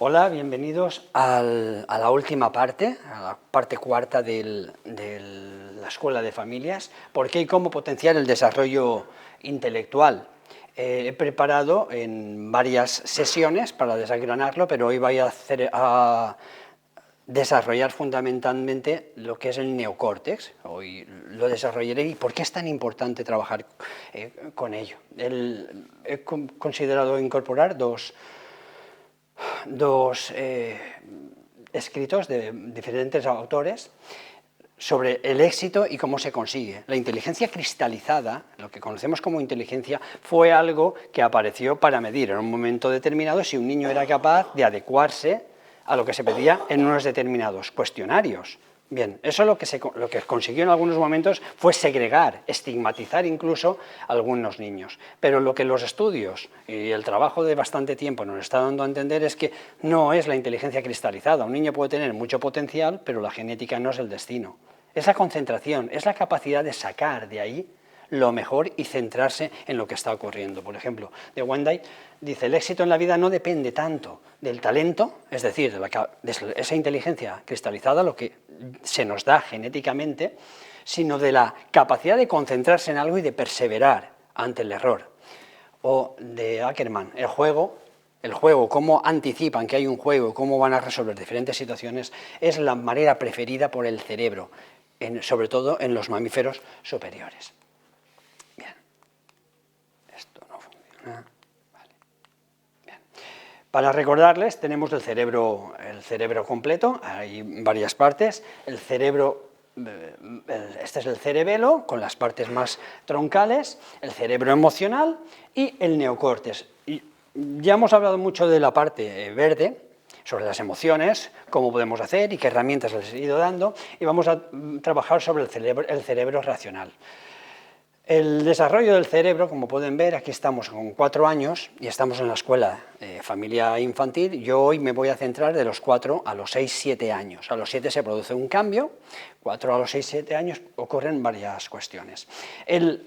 Hola, bienvenidos a la última parte, a la parte cuarta de la Escuela de Familias, ¿por qué y cómo potenciar el desarrollo intelectual? He preparado en varias sesiones para desgranarlo, pero hoy voy a desarrollar fundamentalmente lo que es el neocórtex. Hoy lo desarrollaré y por qué es tan importante trabajar con ello. He considerado incorporar dos escritos de diferentes autores sobre el éxito y cómo se consigue. La inteligencia cristalizada, lo que conocemos como inteligencia, fue algo que apareció para medir en un momento determinado si un niño era capaz de adecuarse a lo que se pedía en unos determinados cuestionarios. Bien, eso lo que consiguió en algunos momentos fue segregar, estigmatizar incluso a algunos niños. Pero lo que los estudios y el trabajo de bastante tiempo nos está dando a entender es que no es la inteligencia cristalizada. Un niño puede tener mucho potencial, pero la genética no es el destino. Es la concentración, es la capacidad de sacar de ahí lo mejor y centrarse en lo que está ocurriendo. Por ejemplo, de Wendy dice, el éxito en la vida no depende tanto del talento, es decir, de esa inteligencia cristalizada, lo que se nos da genéticamente, sino de la capacidad de concentrarse en algo y de perseverar ante el error. O de Ackerman, el juego, cómo anticipan que hay un juego, cómo van a resolver diferentes situaciones, es la manera preferida por el cerebro, sobre todo en los mamíferos superiores. Bien, esto no funciona. Vale. Bien. Para recordarles, tenemos el cerebro completo, hay varias partes, el cerebro. Este es el cerebelo, con las partes más troncales, el cerebro emocional y el neocórtex. Y ya hemos hablado mucho de la parte verde, sobre las emociones, cómo podemos hacer y qué herramientas les he ido dando, y vamos a trabajar sobre el cerebro racional. El desarrollo del cerebro, como pueden ver, aquí estamos con 4 años y estamos en la escuela de familia infantil. Yo hoy me voy a centrar de los 4 a los 6-7 años. A los 7 se produce un cambio, 4 a los 6-7 años ocurren varias cuestiones. El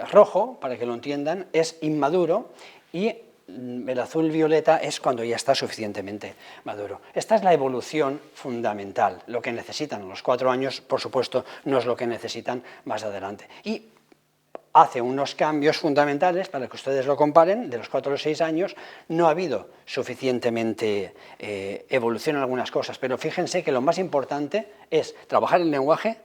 rojo, para que lo entiendan, es inmaduro y el azul-violeta es cuando ya está suficientemente maduro. Esta es la evolución fundamental. Lo que necesitan a los 4 años, por supuesto, no es lo que necesitan más adelante. Y hace unos cambios fundamentales, para que ustedes lo comparen, de los 4 a los 6 años, no ha habido suficientemente evolución en algunas cosas, pero fíjense que lo más importante es trabajar el lenguaje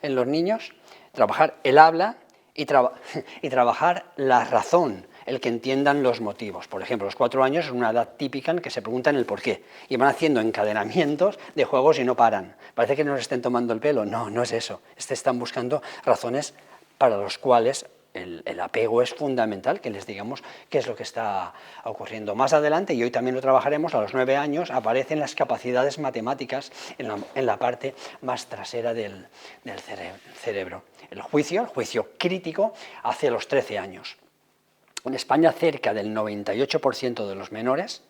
en los niños, trabajar el habla y trabajar la razón, el que entiendan los motivos. Por ejemplo, los 4 años es una edad típica en que se preguntan el porqué y van haciendo encadenamientos de juegos y no paran. Parece que nos estén tomando el pelo. No, no es eso. Están buscando razones para los cuales el apego es fundamental, que les digamos qué es lo que está ocurriendo. Más adelante, y hoy también lo trabajaremos, a los 9 años aparecen las capacidades matemáticas en la parte más trasera del cerebro. El juicio crítico, hacia los 13 años. En España, cerca del 98% de los menores,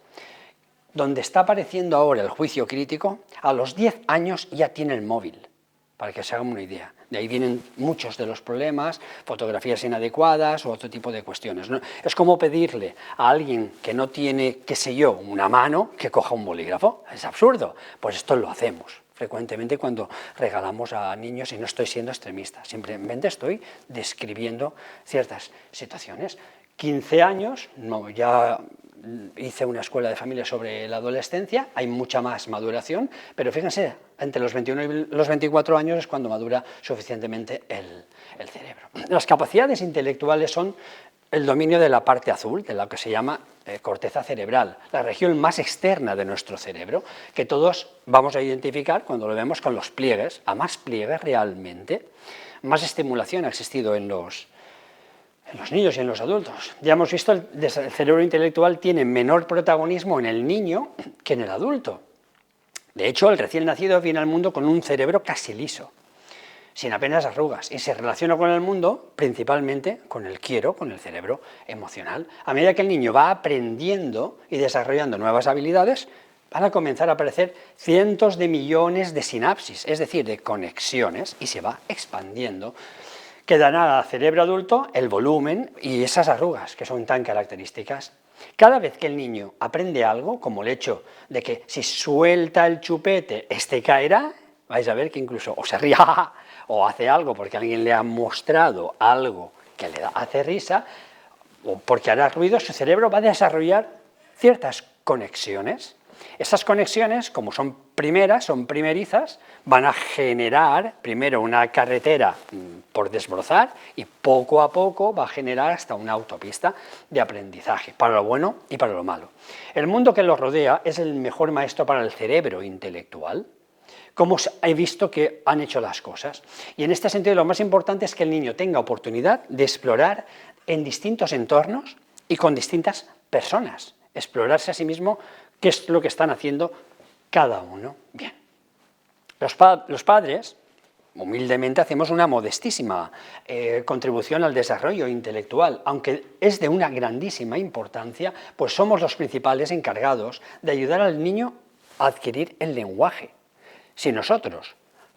donde está apareciendo ahora el juicio crítico, a los 10 años ya tiene el móvil, para que se hagan una idea. De ahí vienen muchos de los problemas, fotografías inadecuadas u otro tipo de cuestiones, ¿no? Es como pedirle a alguien que no tiene, qué sé yo, una mano, que coja un bolígrafo. Es absurdo. Pues esto lo hacemos frecuentemente cuando regalamos a niños, y no estoy siendo extremista, simplemente estoy describiendo ciertas situaciones. 15 años, no, ya hice una escuela de familia sobre la adolescencia, hay mucha más maduración, pero fíjense, entre los 21 y los 24 años es cuando madura suficientemente el cerebro. Las capacidades intelectuales son el dominio de la parte azul, de lo que se llama corteza cerebral, la región más externa de nuestro cerebro, que todos vamos a identificar cuando lo vemos con los pliegues. A más pliegues realmente, más estimulación ha existido en los niños y en los adultos. Ya hemos visto, el cerebro intelectual tiene menor protagonismo en el niño que en el adulto. De hecho, el recién nacido viene al mundo con un cerebro casi liso, sin apenas arrugas, y se relaciona con el mundo principalmente con el con el cerebro emocional. A medida que el niño va aprendiendo y desarrollando nuevas habilidades, van a comenzar a aparecer cientos de millones de sinapsis, es decir, de conexiones, y se va expandiendo. quedará al cerebro adulto el volumen y esas arrugas que son tan características. Cada vez que el niño aprende algo, como el hecho de que si suelta el chupete, este caerá, vais a ver que incluso o se ríe o hace algo porque alguien le ha mostrado algo que le hace risa, o porque hará ruido, su cerebro va a desarrollar ciertas conexiones. Esas conexiones, como son primerizas, van a generar primero una carretera por desbrozar y poco a poco va a generar hasta una autopista de aprendizaje, para lo bueno y para lo malo. El mundo que los rodea es el mejor maestro para el cerebro intelectual, como he visto que han hecho las cosas. Y en este sentido lo más importante es que el niño tenga oportunidad de explorar en distintos entornos y con distintas personas, explorarse a sí mismo qué es lo que están haciendo cada uno. Bien, los padres, humildemente, hacemos una modestísima contribución al desarrollo intelectual, aunque es de una grandísima importancia, pues somos los principales encargados de ayudar al niño a adquirir el lenguaje. Si nosotros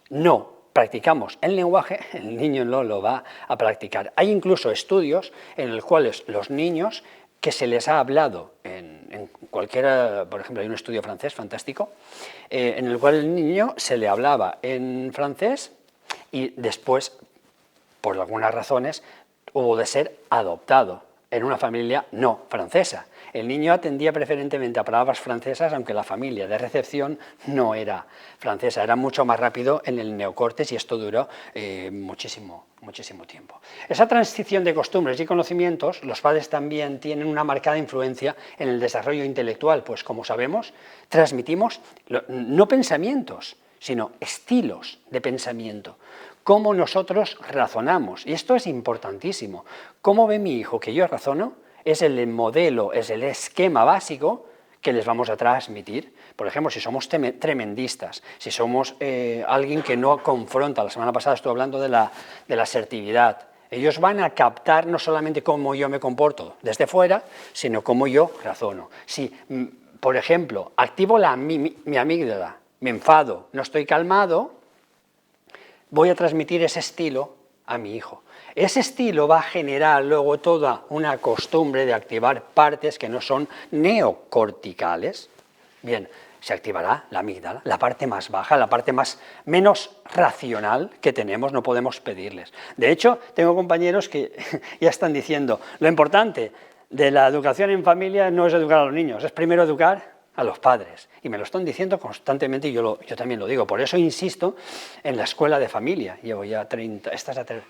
no practicamos el lenguaje, el niño no lo va a practicar. Hay incluso estudios en los cuales los niños que se les ha hablado en cualquiera, por ejemplo, hay un estudio francés fantástico, en el cual el niño se le hablaba en francés y después, por algunas razones, hubo de ser adoptado en una familia no francesa. El niño atendía preferentemente a palabras francesas, aunque la familia de recepción no era francesa, era mucho más rápido en el neocortes y esto duró muchísimo tiempo. Esa transición de costumbres y conocimientos, los padres también tienen una marcada influencia en el desarrollo intelectual, pues como sabemos, transmitimos no pensamientos, sino estilos de pensamiento, cómo nosotros razonamos, y esto es importantísimo. ¿Cómo ve mi hijo que yo razono? Es el modelo, es el esquema básico que les vamos a transmitir. Por ejemplo, si somos tremendistas, si somos alguien que no confronta, la semana pasada estuve hablando de la asertividad, ellos van a captar no solamente cómo yo me comporto desde fuera, sino cómo yo razono. Si, por ejemplo, activo mi amígdala, me enfado, no estoy calmado, voy a transmitir ese estilo a mi hijo. Ese estilo va a generar luego toda una costumbre de activar partes que no son neocorticales. Bien, se activará la amígdala, la parte más baja, la parte menos racional que tenemos, no podemos pedirles. De hecho, tengo compañeros que ya están diciendo, lo importante de la educación en familia no es educar a los niños, es primero educar a los padres. Y me lo están diciendo constantemente y yo también lo digo. Por eso insisto en la escuela de familia. Llevo ya 30, esta es la 30ª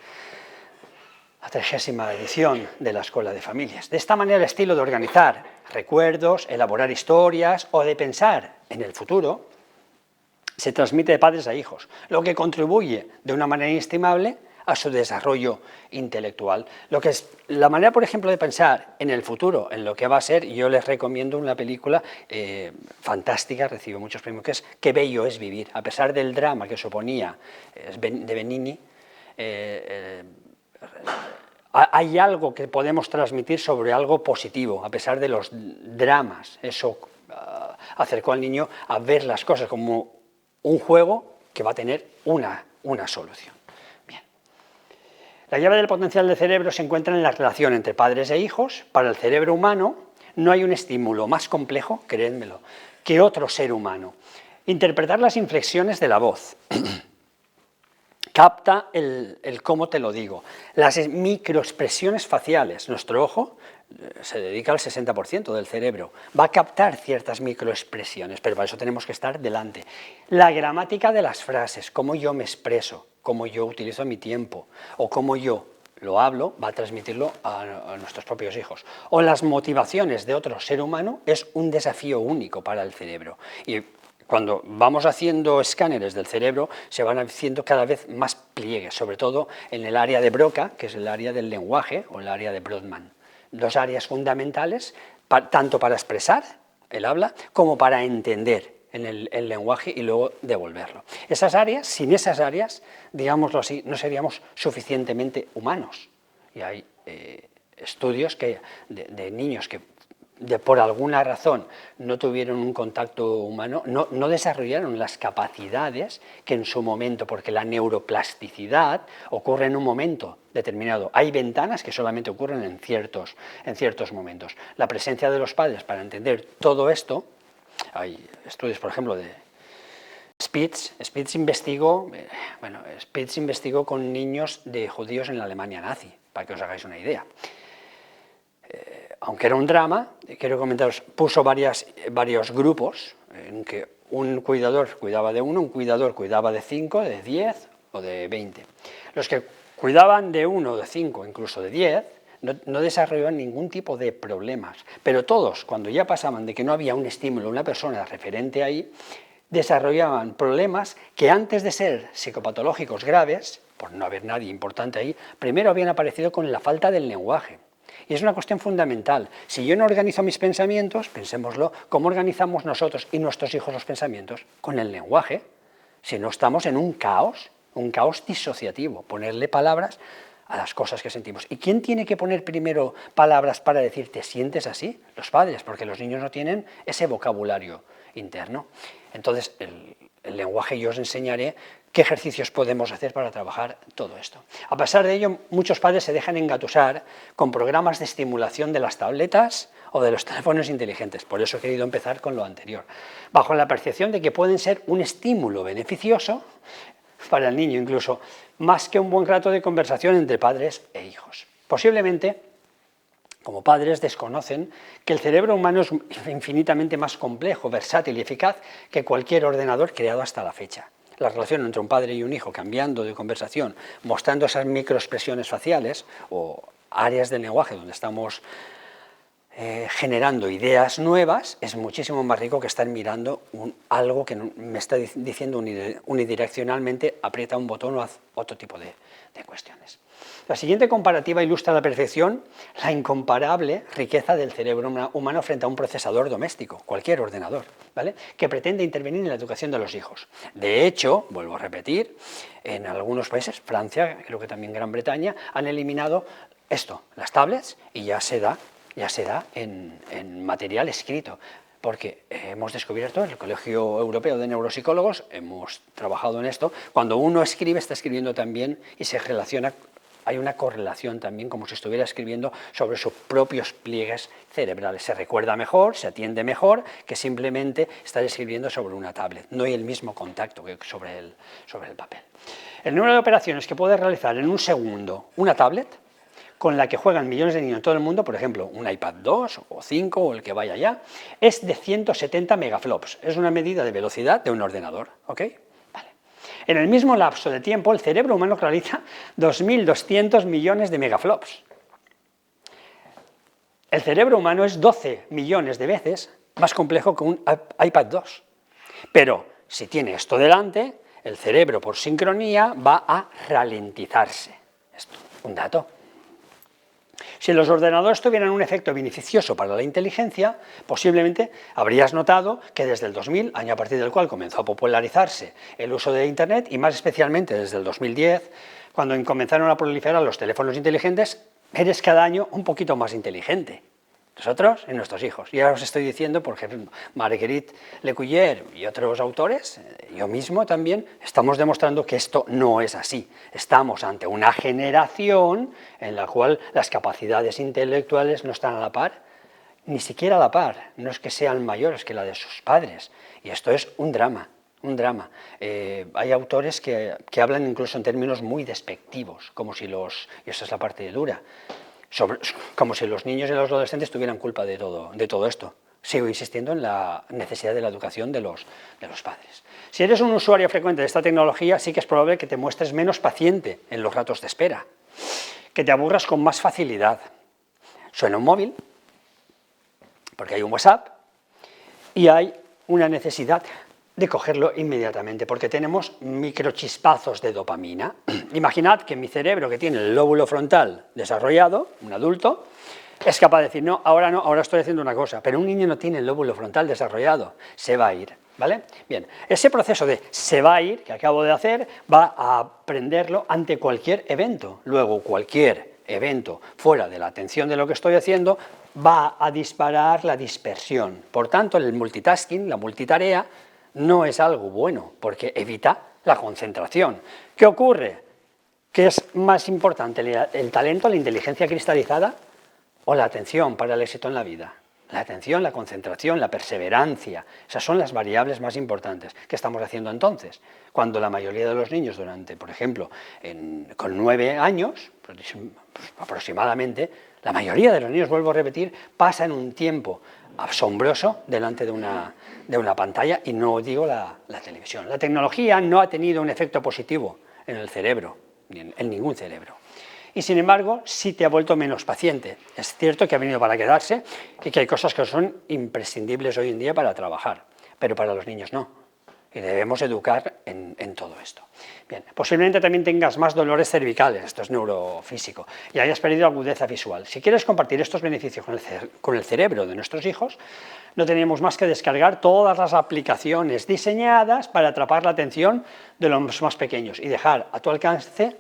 edición de la escuela de familias. De esta manera el estilo de organizar recuerdos, elaborar historias o de pensar en el futuro se transmite de padres a hijos, lo que contribuye de una manera inestimable a su desarrollo intelectual. La manera, por ejemplo, de pensar en el futuro, en lo que va a ser, yo les recomiendo una película fantástica, recibe muchos premios, que es Qué bello es vivir. A pesar del drama que suponía de Benigni, hay algo que podemos transmitir sobre algo positivo, a pesar de los dramas. Eso acercó al niño a ver las cosas como un juego que va a tener una solución. Bien. La llave del potencial del cerebro se encuentra en la relación entre padres e hijos. Para el cerebro humano no hay un estímulo más complejo, créanmelo, que otro ser humano. Interpretar las inflexiones de la voz. Capta el cómo te lo digo, las microexpresiones faciales. Nuestro ojo se dedica al 60% del cerebro, va a captar ciertas microexpresiones, pero para eso tenemos que estar delante. La gramática de las frases, cómo yo me expreso, cómo yo utilizo mi tiempo, o cómo yo lo hablo, va a transmitirlo a nuestros propios hijos. O las motivaciones de otro ser humano es un desafío único para el cerebro. Y cuando vamos haciendo escáneres del cerebro, se van haciendo cada vez más pliegues, sobre todo en el área de Broca, que es el área del lenguaje, o el área de Brodmann. Dos áreas fundamentales, tanto para expresar el habla, como para entender el lenguaje y luego devolverlo. Esas áreas, sin esas áreas, digámoslo así, no seríamos suficientemente humanos. Y hay estudios de niños que por alguna razón no tuvieron un contacto humano, no desarrollaron las capacidades que en su momento, porque la neuroplasticidad ocurre en un momento determinado. Hay ventanas que solamente ocurren en ciertos momentos. La presencia de los padres para entender todo esto, hay estudios, por ejemplo, de Spitz investigó con niños de judíos en la Alemania nazi, para que os hagáis una idea. Aunque era un drama, quiero comentaros, puso varios grupos en que un cuidador cuidaba de uno, un cuidador cuidaba de 5, de 10 o de 20. Los que cuidaban de 1, de 5, incluso de 10, no desarrollaban ningún tipo de problemas, pero todos, cuando ya pasaban de que no había un estímulo, una persona referente ahí, desarrollaban problemas que antes de ser psicopatológicos graves, por no haber nadie importante ahí, primero habían aparecido con la falta del lenguaje. Y es una cuestión fundamental. Si yo no organizo mis pensamientos, pensémoslo, ¿cómo organizamos nosotros y nuestros hijos los pensamientos? Con el lenguaje. Si no, estamos en un caos disociativo, ponerle palabras a las cosas que sentimos. ¿Y quién tiene que poner primero palabras para decir te sientes así? Los padres, porque los niños no tienen ese vocabulario interno. Entonces, el lenguaje yo os enseñaré qué ejercicios podemos hacer para trabajar todo esto. A pesar de ello, muchos padres se dejan engatusar con programas de estimulación de las tabletas o de los teléfonos inteligentes. Por eso he querido empezar con lo anterior, bajo la percepción de que pueden ser un estímulo beneficioso para el niño, incluso más que un buen rato de conversación entre padres e hijos. Posiblemente, como padres, desconocen que el cerebro humano es infinitamente más complejo, versátil y eficaz que cualquier ordenador creado hasta la fecha. La relación entre un padre y un hijo, cambiando de conversación, mostrando esas microexpresiones faciales o áreas del lenguaje donde estamos generando ideas nuevas, es muchísimo más rico que estar mirando algo que me está diciendo unidireccionalmente, aprieta un botón o haz otro tipo de cuestiones. La siguiente comparativa ilustra a la perfección la incomparable riqueza del cerebro humano frente a un procesador doméstico, cualquier ordenador, ¿vale?, que pretende intervenir en la educación de los hijos. De hecho, vuelvo a repetir, en algunos países, Francia, creo que también Gran Bretaña, han eliminado esto, las tablets, y ya se da en material escrito, porque hemos descubierto, en el Colegio Europeo de Neuropsicólogos, hemos trabajado en esto, cuando uno escribe, está escribiendo también y se relaciona, hay una correlación también, como si estuviera escribiendo sobre sus propios pliegues cerebrales. Se recuerda mejor, se atiende mejor que simplemente estar escribiendo sobre una tablet. No hay el mismo contacto que sobre el papel. El número de operaciones que puede realizar en un segundo una tablet, con la que juegan millones de niños en todo el mundo, por ejemplo, un iPad 2 o 5 o el que vaya ya, es de 170 megaflops. Es una medida de velocidad de un ordenador, ¿ok? Vale. En el mismo lapso de tiempo, el cerebro humano realiza 2.200 millones de megaflops. El cerebro humano es 12 millones de veces más complejo que un iPad 2. Pero si tiene esto delante, el cerebro por sincronía va a ralentizarse. Esto, un dato. Si los ordenadores tuvieran un efecto beneficioso para la inteligencia, posiblemente habrías notado que desde el 2000, año a partir del cual comenzó a popularizarse el uso de Internet, y más especialmente desde el 2010, cuando comenzaron a proliferar los teléfonos inteligentes, eres cada año un poquito más inteligente. Nosotros y nuestros hijos. Y ahora os estoy diciendo, por ejemplo, Marguerite Lecuyer y otros autores, yo mismo también, estamos demostrando que esto no es así. Estamos ante una generación en la cual las capacidades intelectuales no están a la par, ni siquiera a la par, no es que sean mayores que la de sus padres. Y esto es un drama. Un drama. Hay autores que hablan incluso en términos muy despectivos, como si y esa es la parte dura, como si los niños y los adolescentes tuvieran culpa de todo esto. Sigo insistiendo en la necesidad de la educación de los padres. Si eres un usuario frecuente de esta tecnología, sí que es probable que te muestres menos paciente en los ratos de espera, que te aburras con más facilidad. Suena un móvil, porque hay un WhatsApp, y hay una necesidad de cogerlo inmediatamente, porque tenemos microchispazos de dopamina. Imaginad que mi cerebro, que tiene el lóbulo frontal desarrollado, un adulto, es capaz de decir, no, ahora estoy haciendo una cosa, pero un niño no tiene el lóbulo frontal desarrollado, se va a ir, ¿vale? Bien, ese proceso de se va a ir, que acabo de hacer, va a aprenderlo ante cualquier evento. Luego, cualquier evento fuera de la atención de lo que estoy haciendo, va a disparar la dispersión. Por tanto, el multitasking, la multitarea, no es algo bueno, porque evita la concentración. ¿Qué ocurre? ¿Qué es más importante, el talento, la inteligencia cristalizada o la atención para el éxito en la vida? La atención, la concentración, la perseverancia, esas son las variables más importantes. ¿Qué estamos haciendo entonces? Cuando la mayoría de los niños durante, por ejemplo, con 9 años, pues, aproximadamente, la mayoría de los niños, vuelvo a repetir, pasan un tiempo asombroso delante de una pantalla, y no digo la televisión. La tecnología no ha tenido un efecto positivo en el cerebro, ni en ningún cerebro. Y sin embargo, sí te ha vuelto menos paciente. Es cierto que ha venido para quedarse y que hay cosas que son imprescindibles hoy en día para trabajar, pero para los niños no. Y debemos educar en todo esto. Bien, posiblemente también tengas más dolores cervicales, esto es neurofísico, y hayas perdido agudeza visual. Si quieres compartir estos beneficios con el cerebro de nuestros hijos, no tenemos más que descargar todas las aplicaciones diseñadas para atrapar la atención de los más pequeños y dejar a tu alcance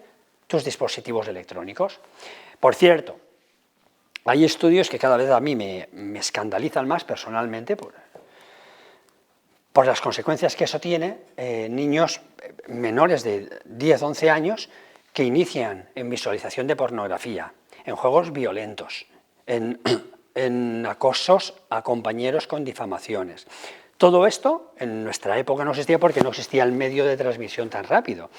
tus dispositivos electrónicos. Por cierto, hay estudios que cada vez a mí me escandalizan más personalmente por las consecuencias que eso tiene, niños menores de 10 o 11 años que inician en visualización de pornografía, en juegos violentos, en acosos a compañeros con difamaciones. Todo esto en nuestra época no existía porque no existía el medio de transmisión tan rápido,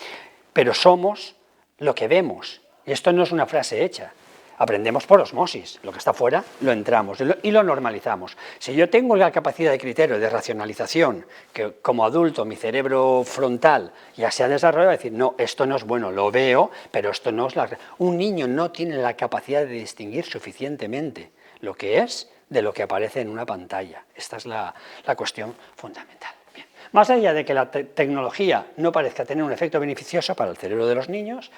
pero somos lo que vemos, y esto no es una frase hecha, aprendemos por osmosis, lo que está fuera lo entramos y lo normalizamos. Si yo tengo la capacidad de criterio, de racionalización, que como adulto mi cerebro frontal ya se ha desarrollado, decir, no, esto no es bueno, lo veo, pero esto no es la... Un niño no tiene la capacidad de distinguir suficientemente lo que es de lo que aparece en una pantalla. Esta es la cuestión fundamental. Bien. Más allá de que la tecnología no parezca tener un efecto beneficioso para el cerebro de los niños,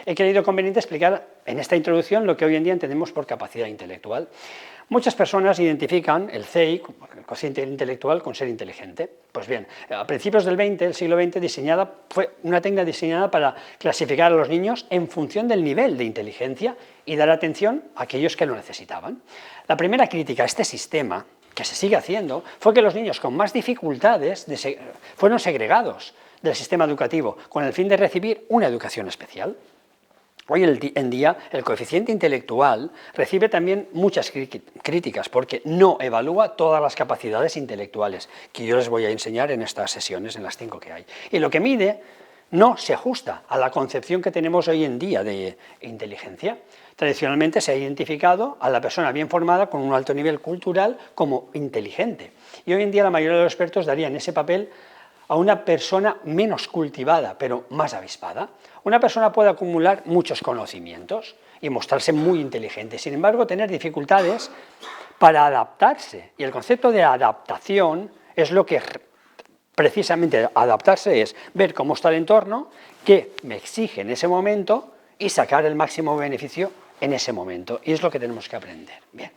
he creído conveniente explicar en esta introducción lo que hoy en día entendemos por capacidad intelectual. Muchas personas identifican el CI, el cociente intelectual, con ser inteligente. Pues bien, a principios del siglo XX, fue una técnica diseñada para clasificar a los niños en función del nivel de inteligencia y dar atención a aquellos que lo necesitaban. La primera crítica a este sistema, que se sigue haciendo, fue que los niños con más dificultades fueron segregados del sistema educativo con el fin de recibir una educación especial. Hoy en día el coeficiente intelectual recibe también muchas críticas porque no evalúa todas las capacidades intelectuales que yo les voy a enseñar en estas sesiones, en las 5 que hay. Y lo que mide no se ajusta a la concepción que tenemos hoy en día de inteligencia. Tradicionalmente se ha identificado a la persona bien formada con un alto nivel cultural como inteligente. Y hoy en día la mayoría de los expertos darían ese papel a una persona menos cultivada, pero más avispada. Una persona puede acumular muchos conocimientos y mostrarse muy inteligente, sin embargo, tener dificultades para adaptarse. Y el concepto de adaptación es lo que precisamente adaptarse es ver cómo está el entorno, qué me exige en ese momento y sacar el máximo beneficio en ese momento. Y es lo que tenemos que aprender. Bien.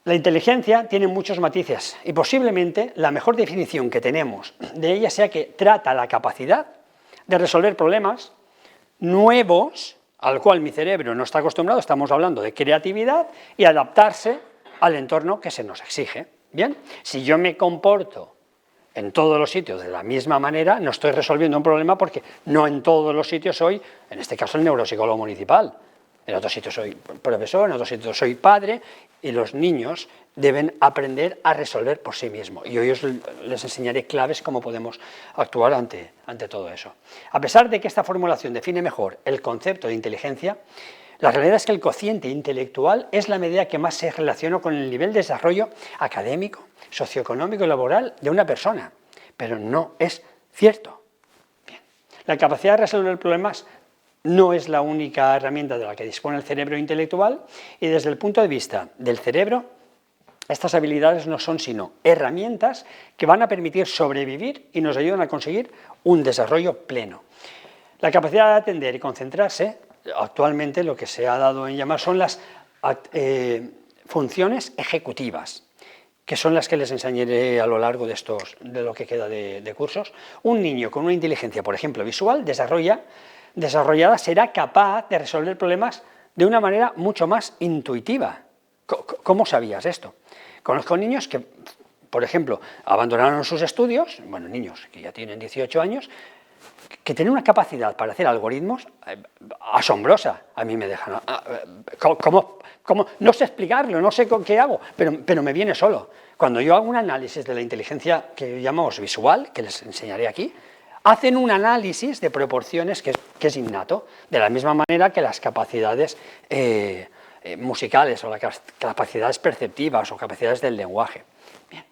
La inteligencia tiene muchos matices y posiblemente la mejor definición que tenemos de ella sea que trata la capacidad de resolver problemas nuevos al cual mi cerebro no está acostumbrado, estamos hablando de creatividad y adaptarse al entorno que se nos exige. Bien, si yo me comporto en todos los sitios de la misma manera, no estoy resolviendo un problema porque no en todos los sitios soy, en este caso, el neuropsicólogo municipal. En otros sitios soy profesor, en otros sitios soy padre, y los niños deben aprender a resolver por sí mismos. Y hoy les enseñaré claves cómo podemos actuar ante todo eso. A pesar de que esta formulación define mejor el concepto de inteligencia, la realidad es que el cociente intelectual es la medida que más se relaciona con el nivel de desarrollo académico, socioeconómico y laboral de una persona, pero no es cierto. Bien. La capacidad de resolver problemas no es la única herramienta de la que dispone el cerebro intelectual y desde el punto de vista del cerebro, estas habilidades no son sino herramientas que van a permitir sobrevivir y nos ayudan a conseguir un desarrollo pleno. La capacidad de atender y concentrarse, actualmente lo que se ha dado en llamar son las funciones ejecutivas, que son las que les enseñaré a lo largo de lo que queda de cursos. Un niño con una inteligencia, por ejemplo, visual, desarrolla desarrollada será capaz de resolver problemas de una manera mucho más intuitiva. ¿Cómo sabías esto? Conozco niños que, por ejemplo, abandonaron sus estudios, bueno, niños que ya tienen 18 años, que tienen una capacidad para hacer algoritmos asombrosa. A mí me dejan... ¿Cómo? No sé explicarlo, no sé con qué hago, pero me viene solo. Cuando yo hago un análisis de la inteligencia que llamamos visual, que les enseñaré aquí, hacen un análisis de proporciones que es innato, de la misma manera que las capacidades musicales o las capacidades perceptivas o capacidades del lenguaje. Bien.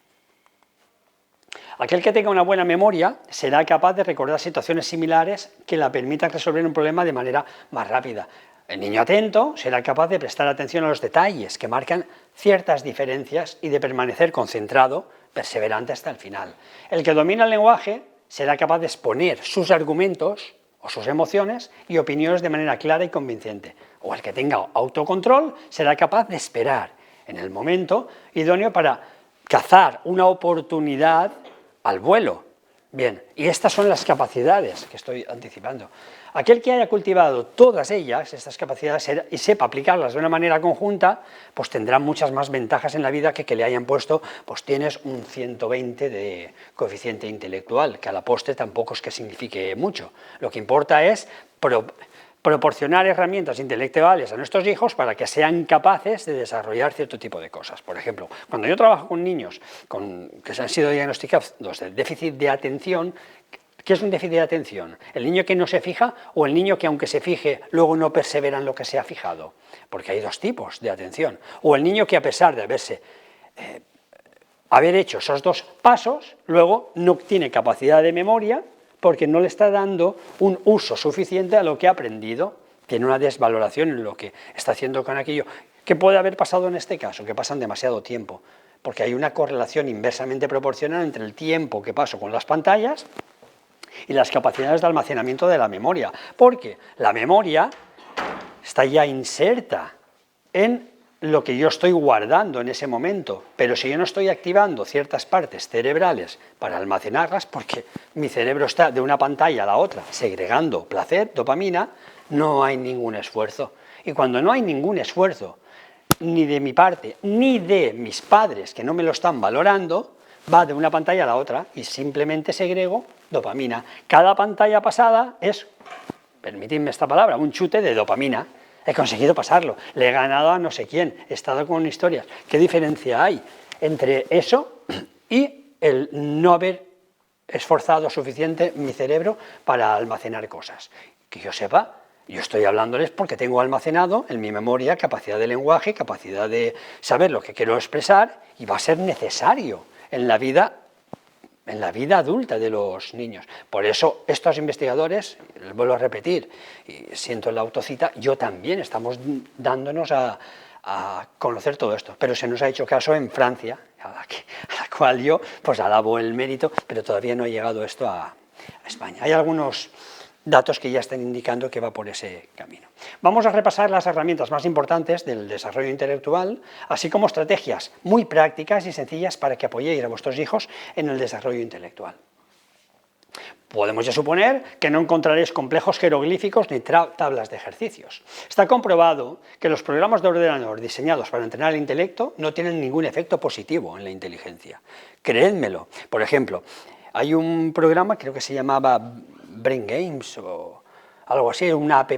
Aquel que tenga una buena memoria será capaz de recordar situaciones similares que la permitan resolver un problema de manera más rápida. El niño atento será capaz de prestar atención a los detalles que marcan ciertas diferencias y de permanecer concentrado, perseverante hasta el final. El que domina el lenguaje será capaz de exponer sus argumentos o sus emociones y opiniones de manera clara y convincente. O el que tenga autocontrol será capaz de esperar en el momento idóneo para cazar una oportunidad al vuelo. Bien, y estas son las capacidades que estoy anticipando. Aquel que haya cultivado todas ellas, estas capacidades, y sepa aplicarlas de una manera conjunta, pues tendrá muchas más ventajas en la vida que le hayan puesto, pues tienes un 120 de coeficiente intelectual, que a la postre tampoco es que signifique mucho. Lo que importa es proporcionar herramientas intelectuales a nuestros hijos para que sean capaces de desarrollar cierto tipo de cosas. Por ejemplo, cuando yo trabajo con niños que se han sido diagnosticados de déficit de atención, ¿qué es un déficit de atención? ¿El niño que no se fija o el niño que aunque se fije luego no persevera en lo que se ha fijado? Porque hay dos tipos de atención. O el niño que a pesar de haber hecho esos dos pasos, luego no tiene capacidad de memoria porque no le está dando un uso suficiente a lo que ha aprendido, tiene una desvaloración en lo que está haciendo con aquello. ¿Qué puede haber pasado en este caso? Que pasan demasiado tiempo, porque hay una correlación inversamente proporcional entre el tiempo que paso con las pantallas y las capacidades de almacenamiento de la memoria, porque la memoria está ya inserta en lo que yo estoy guardando en ese momento, pero si yo no estoy activando ciertas partes cerebrales para almacenarlas, porque mi cerebro está de una pantalla a la otra segregando placer, dopamina, no hay ningún esfuerzo. Y cuando no hay ningún esfuerzo, ni de mi parte, ni de mis padres, que no me lo están valorando, va de una pantalla a la otra y simplemente segrego dopamina. Cada pantalla pasada es, permitidme esta palabra, un chute de dopamina. He conseguido pasarlo, le he ganado a no sé quién, he estado con historias. ¿Qué diferencia hay entre eso y el no haber esforzado suficiente mi cerebro para almacenar cosas? Que yo sepa, yo estoy hablándoles porque tengo almacenado en mi memoria capacidad de lenguaje, capacidad de saber lo que quiero expresar, y va a ser necesario en la vida adulta de los niños. Por eso estos investigadores, les vuelvo a repetir, y siento la autocita, yo también estamos dándonos a conocer todo esto, pero se nos ha hecho caso en Francia, a la cual yo pues alabo el mérito, pero todavía no ha llegado esto a España. Hay algunos datos que ya están indicando que va por ese camino. Vamos a repasar las herramientas más importantes del desarrollo intelectual, así como estrategias muy prácticas y sencillas para que apoyéis a vuestros hijos en el desarrollo intelectual. Podemos ya suponer que no encontraréis complejos jeroglíficos ni tablas de ejercicios. Está comprobado que los programas de ordenador diseñados para entrenar el intelecto no tienen ningún efecto positivo en la inteligencia. Creédmelo. Por ejemplo, hay un programa, creo que se llamaba Brain Games o algo así, una app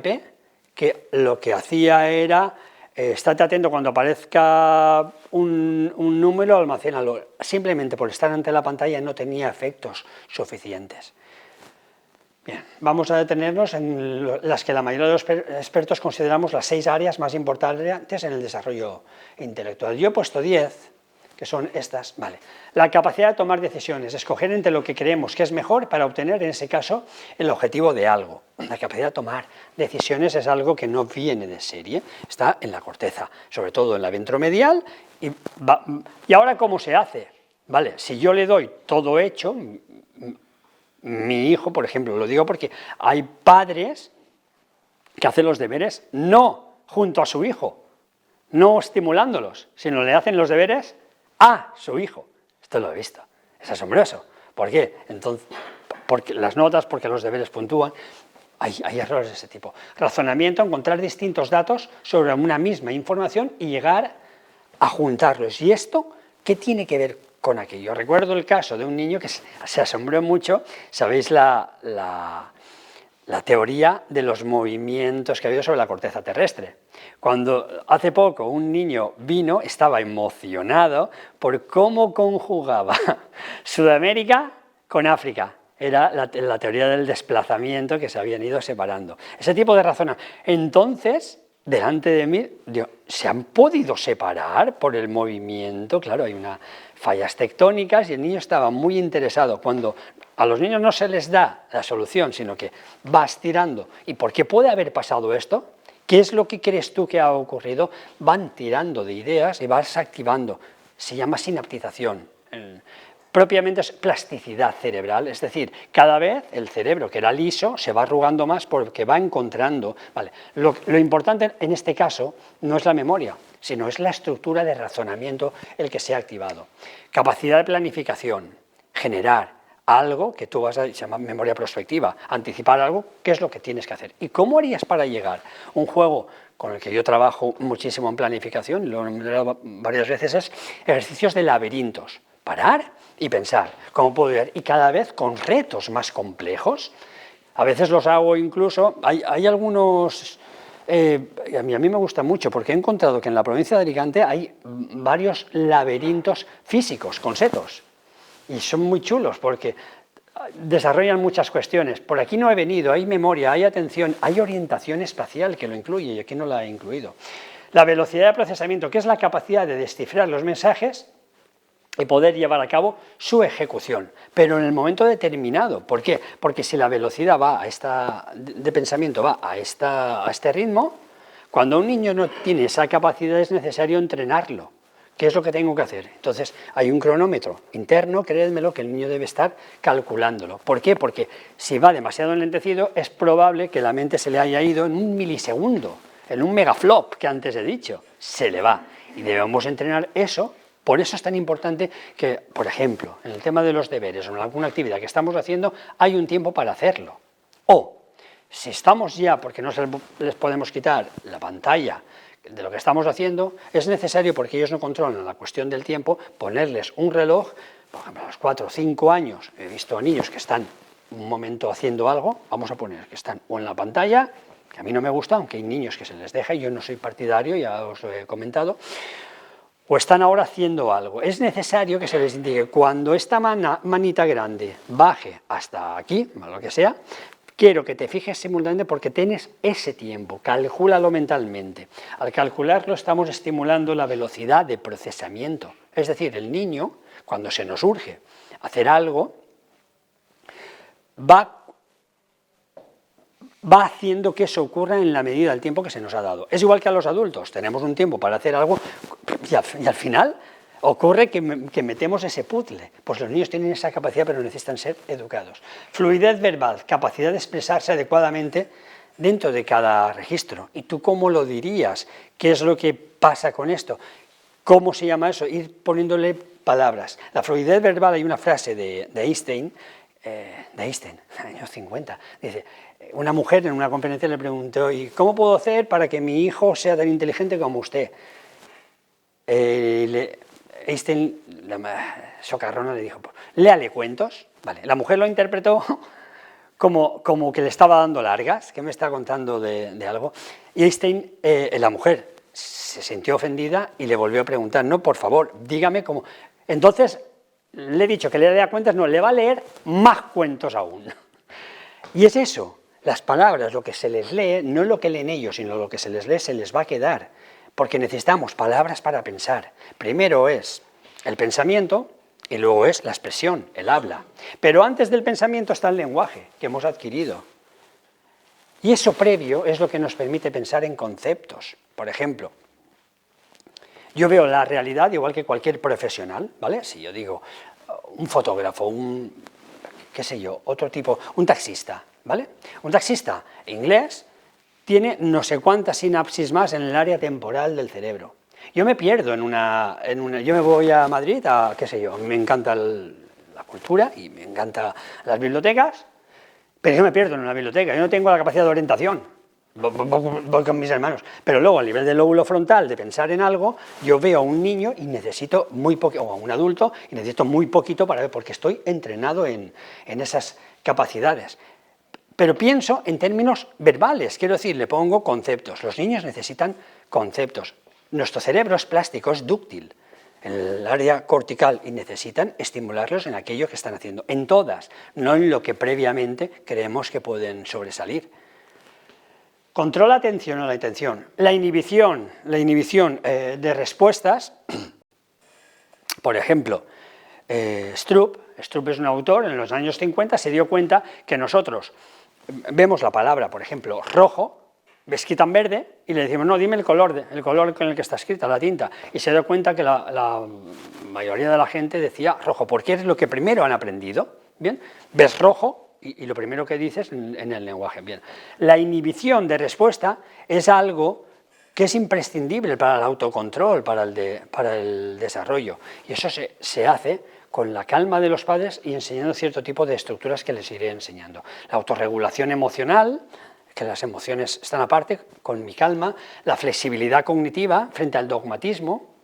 que lo que hacía era, estate atento cuando aparezca un número, almacénalo. Simplemente por estar ante la pantalla no tenía efectos suficientes. Bien, vamos a detenernos en las que la mayoría de los expertos consideramos las 6 áreas más importantes en el desarrollo intelectual. Yo he puesto 10, que son estas. Vale. La capacidad de tomar decisiones, escoger entre lo que creemos que es mejor para obtener, en ese caso, el objetivo de algo. La capacidad de tomar decisiones es algo que no viene de serie, está en la corteza, sobre todo en la ventromedial. ¿Y ahora cómo se hace? Vale, si yo le doy todo hecho, mi hijo, por ejemplo, lo digo porque hay padres que hacen los deberes no junto a su hijo, no estimulándolos, sino le hacen los deberes a su hijo. Esto lo he visto, es asombroso. ¿Por qué? Entonces, porque las notas, porque los deberes puntúan. Hay errores de ese tipo. Razonamiento, encontrar distintos datos sobre una misma información y llegar a juntarlos. ¿Y esto qué tiene que ver con aquello? Recuerdo el caso de un niño que se asombró mucho, sabéis la teoría de los movimientos que ha habido sobre la corteza terrestre. Cuando hace poco un niño vino, estaba emocionado por cómo conjugaba Sudamérica con África. Era la teoría del desplazamiento que se habían ido separando. Ese tipo de razonamiento. Entonces, delante de mí, digo, ¿se han podido separar por el movimiento? Claro, hay unas fallas tectónicas y el niño estaba muy interesado. Cuando a los niños no se les da la solución, sino que vas tirando. ¿Y por qué puede haber pasado esto? ¿Qué es lo que crees tú que ha ocurrido? Van tirando de ideas y vas activando. Se llama sinaptización. Propiamente es plasticidad cerebral, es decir, cada vez el cerebro que era liso se va arrugando más porque va encontrando. Vale. Lo importante en este caso no es la memoria, sino es la estructura de razonamiento el que se ha activado. Capacidad de planificación, generar algo que tú vas a llamar memoria prospectiva, anticipar algo, qué es lo que tienes que hacer. ¿Y cómo harías para llegar? Un juego con el que yo trabajo muchísimo en planificación, lo he nombrado varias veces, es ejercicios de laberintos. Parar y pensar cómo puedo ir, y cada vez con retos más complejos. A veces los hago incluso, hay algunos, a mí me gusta mucho porque he encontrado que en la provincia de Alicante hay varios laberintos físicos con setos y son muy chulos porque desarrollan muchas cuestiones. Por aquí no he venido, hay memoria, hay atención, hay orientación espacial que lo incluye y aquí no la he incluido. La velocidad de procesamiento, que es la capacidad de descifrar los mensajes y poder llevar a cabo su ejecución, pero en el momento determinado. ¿Por qué? Porque si la velocidad de pensamiento va a este ritmo, cuando un niño no tiene esa capacidad es necesario entrenarlo. ¿Qué es lo que tengo que hacer? Entonces hay un cronómetro interno, créedmelo, que el niño debe estar calculándolo. ¿Por qué? Porque si va demasiado enlentecido es probable que la mente se le haya ido en un milisegundo, en un megaflop que antes he dicho, se le va. Y debemos entrenar eso. Por eso es tan importante que, por ejemplo, en el tema de los deberes o en alguna actividad que estamos haciendo, hay un tiempo para hacerlo. O, si estamos ya, porque no les podemos quitar la pantalla de lo que estamos haciendo, es necesario, porque ellos no controlan la cuestión del tiempo, ponerles un reloj, por ejemplo, a los 4 o 5 años, he visto a niños que están un momento haciendo algo, vamos a poner que están o en la pantalla, que a mí no me gusta, aunque hay niños que se les deja, y yo no soy partidario, ya os lo he comentado, o están ahora haciendo algo. Es necesario que se les indique, cuando esta manita grande baje hasta aquí, lo que sea, quiero que te fijes simultáneamente porque tienes ese tiempo, calcúlalo mentalmente. Al calcularlo estamos estimulando la velocidad de procesamiento. Es decir, el niño, cuando se nos urge hacer algo, va haciendo que eso ocurra en la medida del tiempo que se nos ha dado. Es igual que a los adultos, tenemos un tiempo para hacer algo y al final ocurre que metemos ese puzzle. Pues los niños tienen esa capacidad, pero necesitan ser educados. Fluidez verbal, capacidad de expresarse adecuadamente dentro de cada registro. ¿Y tú cómo lo dirías? ¿Qué es lo que pasa con esto? ¿Cómo se llama eso? Ir poniéndole palabras. La fluidez verbal, hay una frase de Einstein, años 50, dice, una mujer en una conferencia le preguntó, ¿y cómo puedo hacer para que mi hijo sea tan inteligente como usted? Einstein, la socarrona, le dijo, léale cuentos. Vale, la mujer lo interpretó como que le estaba dando largas, que me está contando de algo, y Einstein, la mujer, se sintió ofendida y le volvió a preguntar, no, por favor, dígame cómo. Entonces, le he dicho que le lea cuentas, no, le va a leer más cuentos aún. Y es eso, las palabras, lo que se les lee, no es lo que leen ellos, sino lo que se les lee se les va a quedar, porque necesitamos palabras para pensar. Primero es el pensamiento y luego es la expresión, el habla. Pero antes del pensamiento está el lenguaje que hemos adquirido. Y eso previo es lo que nos permite pensar en conceptos. Por ejemplo, yo veo la realidad igual que cualquier profesional, ¿vale? Si yo digo un fotógrafo, qué sé yo, otro tipo, un taxista, ¿vale? Un taxista inglés tiene no sé cuántas sinapsis más en el área temporal del cerebro. Yo me pierdo yo me voy a Madrid, qué sé yo, me encanta la cultura y me encantan las bibliotecas, pero yo me pierdo en una biblioteca, yo no tengo la capacidad de orientación. Voy con mis hermanos, pero luego a nivel del lóbulo frontal de pensar en algo, yo veo a un niño y necesito muy poco, o a un adulto y necesito muy poquito para ver, porque estoy entrenado en esas capacidades. Pero pienso en términos verbales, quiero decir, le pongo conceptos. Los niños necesitan conceptos. Nuestro cerebro es plástico, es dúctil en el área cortical y necesitan estimularlos en aquello que están haciendo, en todas, no en lo que previamente creemos que pueden sobresalir. Control la atención o la intención. La inhibición de respuestas, por ejemplo, Stroop es un autor, en los años 50 se dio cuenta que nosotros vemos la palabra, por ejemplo, rojo, escrita en verde, y le decimos, no, dime el color con el que está escrita, la tinta, y se dio cuenta que la mayoría de la gente decía rojo, porque es lo que primero han aprendido, ¿bien? Ves rojo, y lo primero que dices en el lenguaje. Bien. La inhibición de respuesta es algo que es imprescindible para el autocontrol, para el desarrollo, y eso se hace con la calma de los padres y enseñando cierto tipo de estructuras que les iré enseñando. La autorregulación emocional, que las emociones están aparte, con mi calma, la flexibilidad cognitiva frente al dogmatismo.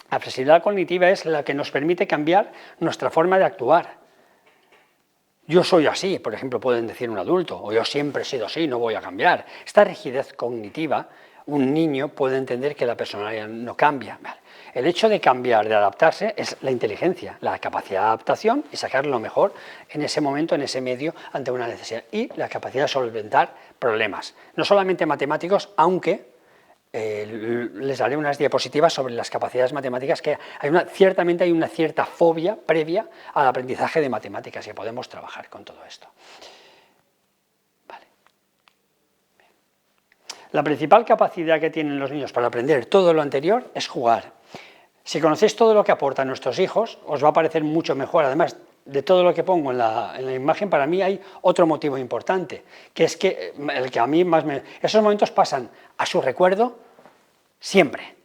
La flexibilidad cognitiva es la que nos permite cambiar nuestra forma de actuar. Yo soy así, por ejemplo, pueden decir un adulto, o yo siempre he sido así, no voy a cambiar. Esta rigidez cognitiva, un niño puede entender que la personalidad no cambia. Vale. El hecho de cambiar, de adaptarse, es la inteligencia, la capacidad de adaptación y sacar lo mejor en ese momento, en ese medio, ante una necesidad. Y la capacidad de solventar problemas, no solamente matemáticos, aunque les daré unas diapositivas sobre las capacidades matemáticas, que ciertamente hay una cierta fobia previa al aprendizaje de matemáticas y podemos trabajar con todo esto. Vale. La principal capacidad que tienen los niños para aprender todo lo anterior es jugar. Si conocéis todo lo que aportan nuestros hijos, os va a parecer mucho mejor. Además de todo lo que pongo en la imagen, para mí hay otro motivo importante, que es que el que a mí más me... Esos momentos pasan a su recuerdo siempre.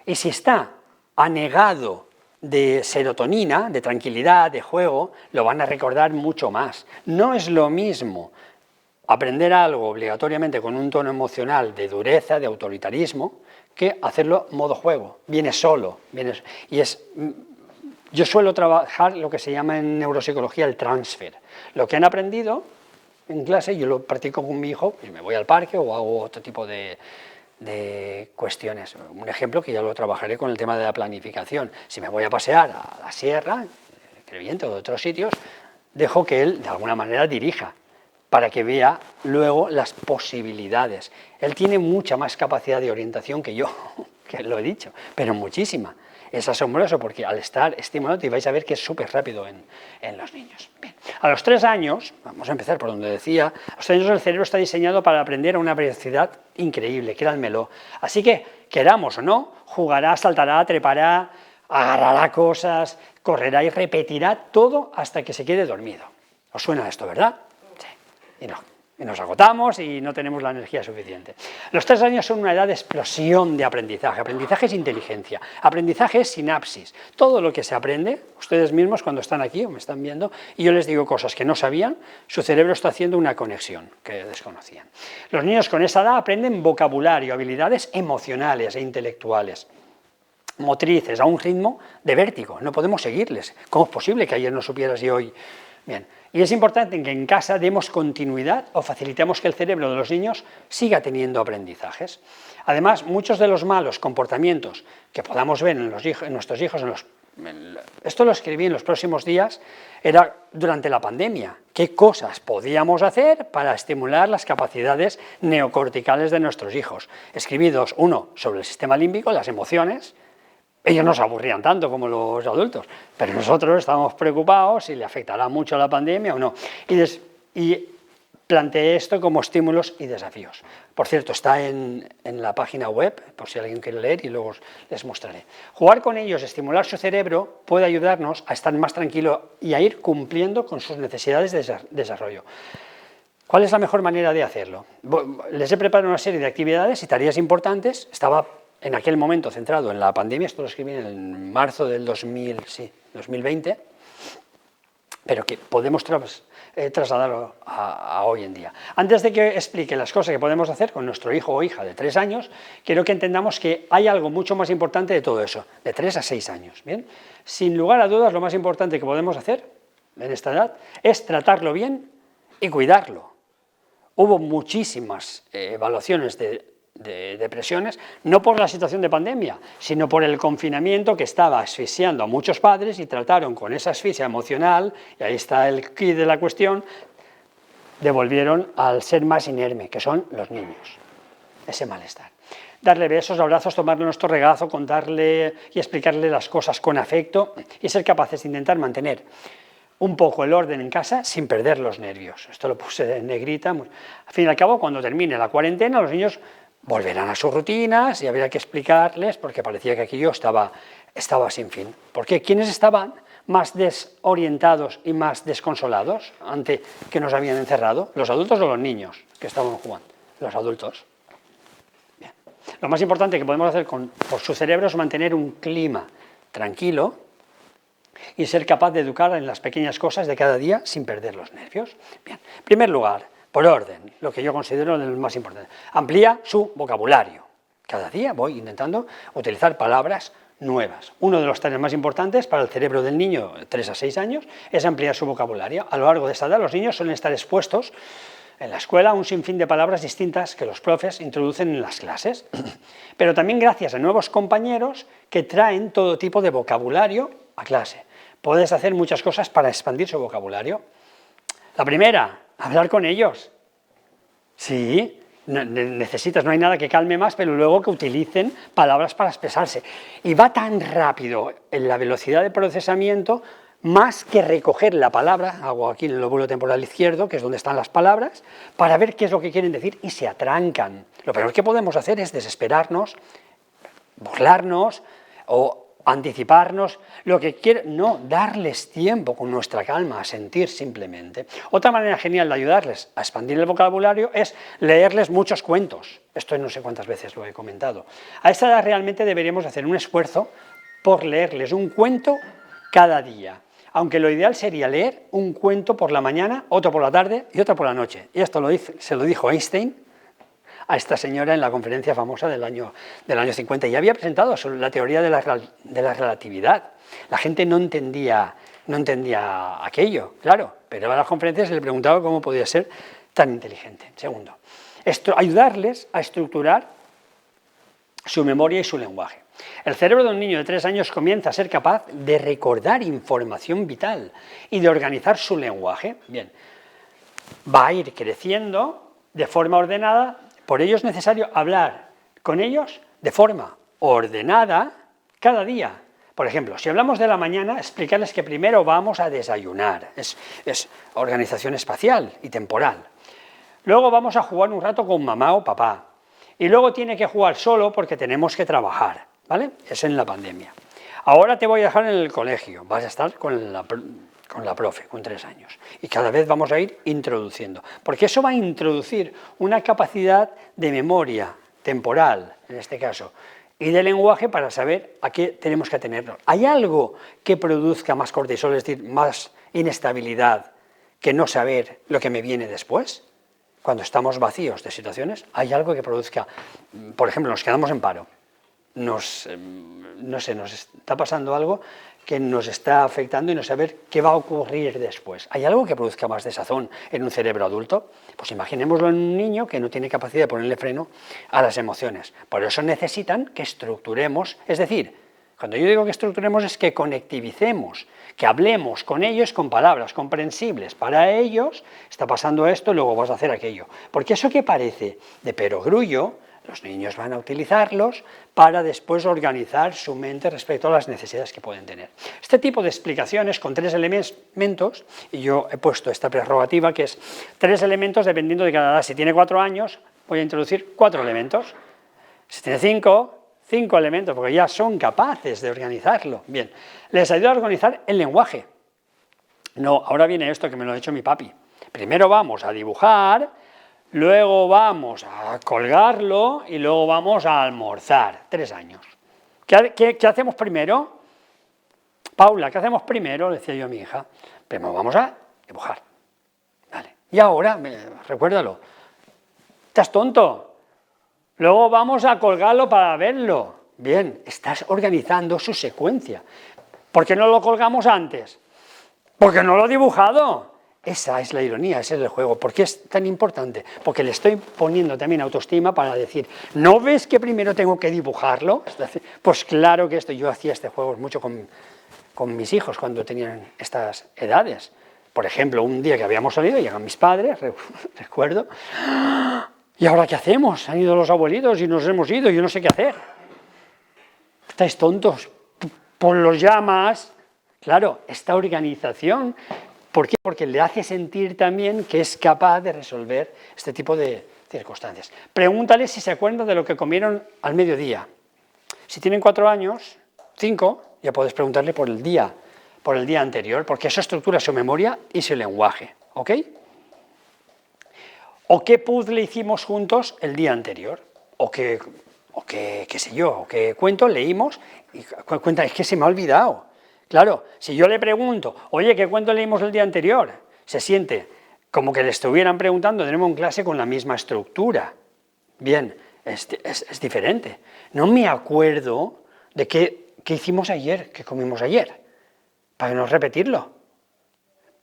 Y si está anegado de serotonina, de tranquilidad, de juego, lo van a recordar mucho más. No es lo mismo aprender algo obligatoriamente con un tono emocional de dureza, de autoritarismo, que hacerlo modo juego. Viene solo. Yo suelo trabajar lo que se llama en neuropsicología el transfer. Lo que han aprendido en clase, yo lo practico con mi hijo, y me voy al parque o hago otro tipo de cuestiones. Un ejemplo que ya lo trabajaré con el tema de la planificación. Si me voy a pasear a la sierra, Crevillente o de otros sitios, dejo que él de alguna manera dirija, para que vea luego las posibilidades. Él tiene mucha más capacidad de orientación que yo, que lo he dicho, pero muchísima. Es asombroso porque al estar estimulado, y vais a ver que es súper rápido en los niños. Bien. A los 3 años, vamos a empezar por donde decía, a los 3 años el cerebro está diseñado para aprender a una velocidad increíble, créanmelo. Así que, queramos o no, jugará, saltará, trepará, agarrará cosas, correrá y repetirá todo hasta que se quede dormido. ¿Os suena esto, verdad? Sí. Y nos agotamos y no tenemos la energía suficiente. Los 3 años son una edad de explosión de aprendizaje. Aprendizaje es inteligencia, aprendizaje es sinapsis. Todo lo que se aprende, ustedes mismos cuando están aquí o me están viendo, y yo les digo cosas que no sabían, su cerebro está haciendo una conexión que desconocían. Los niños con esa edad aprenden vocabulario, habilidades emocionales e intelectuales, motrices, a un ritmo de vértigo. No podemos seguirles. ¿Cómo es posible que ayer no supieras y hoy? Bien. Y es importante que en casa demos continuidad o facilitemos que el cerebro de los niños siga teniendo aprendizajes. Además, muchos de los malos comportamientos que podamos ver en nuestros hijos, esto lo escribí en los próximos días, era durante la pandemia. ¿Qué cosas podíamos hacer para estimular las capacidades neocorticales de nuestros hijos? Escribí 2, uno sobre el sistema límbico, las emociones. Ellos no se aburrían tanto como los adultos, pero nosotros estábamos preocupados si le afectará mucho la pandemia o no. Y planteé esto como estímulos y desafíos. Por cierto, está en la página web, por si alguien quiere leer, y luego les mostraré. Jugar con ellos, estimular su cerebro, puede ayudarnos a estar más tranquilo y a ir cumpliendo con sus necesidades de desarrollo. ¿Cuál es la mejor manera de hacerlo? Les he preparado una serie de actividades y tareas importantes. Estaba en aquel momento centrado en la pandemia, esto lo escribí en marzo del 2020, pero que podemos trasladarlo a hoy en día. Antes de que explique las cosas que podemos hacer con nuestro hijo o hija de 3 años, quiero que entendamos que hay algo mucho más importante de todo eso, de 3 a 6 años. ¿Bien? Sin lugar a dudas, lo más importante que podemos hacer en esta edad es tratarlo bien y cuidarlo. Hubo muchísimas evaluaciones de depresiones, no por la situación de pandemia, sino por el confinamiento que estaba asfixiando a muchos padres y trataron con esa asfixia emocional, y ahí está el quid de la cuestión, devolvieron al ser más inerme, que son los niños, ese malestar. Darle besos, abrazos, tomarle nuestro regazo, contarle y explicarle las cosas con afecto y ser capaces de intentar mantener un poco el orden en casa sin perder los nervios. Esto lo puse en negrita. Al fin y al cabo, cuando termine la cuarentena, los niños volverán a sus rutinas y habría que explicarles, porque parecía que aquello estaba sin fin. Porque ¿quiénes estaban más desorientados y más desconsolados ante que nos habían encerrado? ¿Los adultos o los niños que estaban jugando? Los adultos. Bien. Lo más importante que podemos hacer por su cerebro es mantener un clima tranquilo y ser capaz de educar en las pequeñas cosas de cada día sin perder los nervios. Bien. En primer lugar, por orden, lo que yo considero lo más importante, amplía su vocabulario. Cada día voy intentando utilizar palabras nuevas. Uno de los tareas más importantes para el cerebro del niño de 3 a 6 años es ampliar su vocabulario. A lo largo de esta edad los niños suelen estar expuestos en la escuela a un sinfín de palabras distintas que los profes introducen en las clases, pero también gracias a nuevos compañeros que traen todo tipo de vocabulario a clase. Puedes hacer muchas cosas para expandir su vocabulario. La primera, hablar con ellos. Sí, necesitas, no hay nada que calme más, pero luego que utilicen palabras para expresarse. Y va tan rápido en la velocidad de procesamiento, más que recoger la palabra, hago aquí en el lóbulo temporal izquierdo, que es donde están las palabras, para ver qué es lo que quieren decir y se atrancan. Lo peor que podemos hacer es desesperarnos, burlarnos o anticiparnos, lo que quieren, no, darles tiempo con nuestra calma a sentir simplemente. Otra manera genial de ayudarles a expandir el vocabulario es leerles muchos cuentos. Esto no sé cuántas veces lo he comentado. A esta edad realmente deberíamos hacer un esfuerzo por leerles un cuento cada día, aunque lo ideal sería leer un cuento por la mañana, otro por la tarde y otro por la noche. Y esto se lo dijo Einstein a esta señora en la conferencia famosa del año 50, y había presentado sobre la teoría de la relatividad. La gente no entendía aquello, claro, pero a las conferencias se le preguntaba cómo podía ser tan inteligente. Segundo, ayudarles a estructurar su memoria y su lenguaje. El cerebro de un niño de 3 años comienza a ser capaz de recordar información vital y de organizar su lenguaje. Bien, va a ir creciendo de forma ordenada. Por ello es necesario hablar con ellos de forma ordenada cada día. Por ejemplo, si hablamos de la mañana, explicarles que primero vamos a desayunar. Es organización espacial y temporal. Luego vamos a jugar un rato con mamá o papá. Y luego tiene que jugar solo porque tenemos que trabajar, ¿vale? Es en la pandemia. Ahora te voy a dejar en el colegio. Vas a estar con la profe, con 3 años. Y cada vez vamos a ir introduciendo. Porque eso va a introducir una capacidad de memoria temporal, en este caso, y de lenguaje para saber a qué tenemos que atenernos. ¿Hay algo que produzca más cortisol, es decir, más inestabilidad, que no saber lo que me viene después? Cuando estamos vacíos de situaciones, ¿hay algo que produzca? Por ejemplo, nos quedamos en paro. No sé, nos está pasando algo que nos está afectando y no saber qué va a ocurrir después. ¿Hay algo que produzca más desazón en un cerebro adulto? Pues imaginémoslo en un niño que no tiene capacidad de ponerle freno a las emociones. Por eso necesitan que estructuremos, es decir, cuando yo digo que estructuremos es que conectivicemos, que hablemos con ellos con palabras comprensibles. Para ellos está pasando esto, luego vas a hacer aquello. Porque eso que parece de perogrullo, los niños van a utilizarlos para después organizar su mente respecto a las necesidades que pueden tener. Este tipo de explicaciones con 3 elementos, y yo he puesto esta prerrogativa que es 3 elementos dependiendo de cada edad. Si tiene 4 años, voy a introducir 4 elementos. Si tiene 5 elementos, porque ya son capaces de organizarlo. Bien, les ayuda a organizar el lenguaje. No, ahora viene esto que me lo ha dicho mi papi. Primero vamos a dibujar, luego vamos a colgarlo y luego vamos a almorzar. 3 años. ¿Qué hacemos primero? Paula, ¿qué hacemos primero? Le decía yo a mi hija. Primero vamos a dibujar. Y ahora, recuérdalo, ¿estás tonto? Luego vamos a colgarlo para verlo. Bien, estás organizando su secuencia. ¿Por qué no lo colgamos antes? Porque no lo he dibujado. Esa es la ironía, ese es el juego. ¿Por qué es tan importante? Porque le estoy poniendo también autoestima para decir, ¿no ves que primero tengo que dibujarlo? Pues claro que esto, yo hacía este juego mucho con mis hijos cuando tenían estas edades. Por ejemplo, un día que habíamos salido, llegan mis padres, recuerdo, ¿y ahora qué hacemos? Han ido los abuelitos y nos hemos ido, yo no sé qué hacer. ¿Estáis tontos? Pues los llamas. Claro, esta organización, ¿por qué? Porque le hace sentir también que es capaz de resolver este tipo de circunstancias. Pregúntale si se acuerdan de lo que comieron al mediodía. Si tienen 4 años, 5, ya puedes preguntarle por el día anterior, porque eso estructura su memoria y su lenguaje, ¿ok? ¿O qué puzzle hicimos juntos el día anterior? ¿O qué sé yo, o qué cuento leímos? Y cuenta, es que se me ha olvidado. Claro, si yo le pregunto, oye, ¿qué cuento leímos el día anterior? Se siente como que le estuvieran preguntando, tenemos en clase con la misma estructura. Bien, es diferente. No me acuerdo de qué hicimos ayer, qué comimos ayer, para no repetirlo.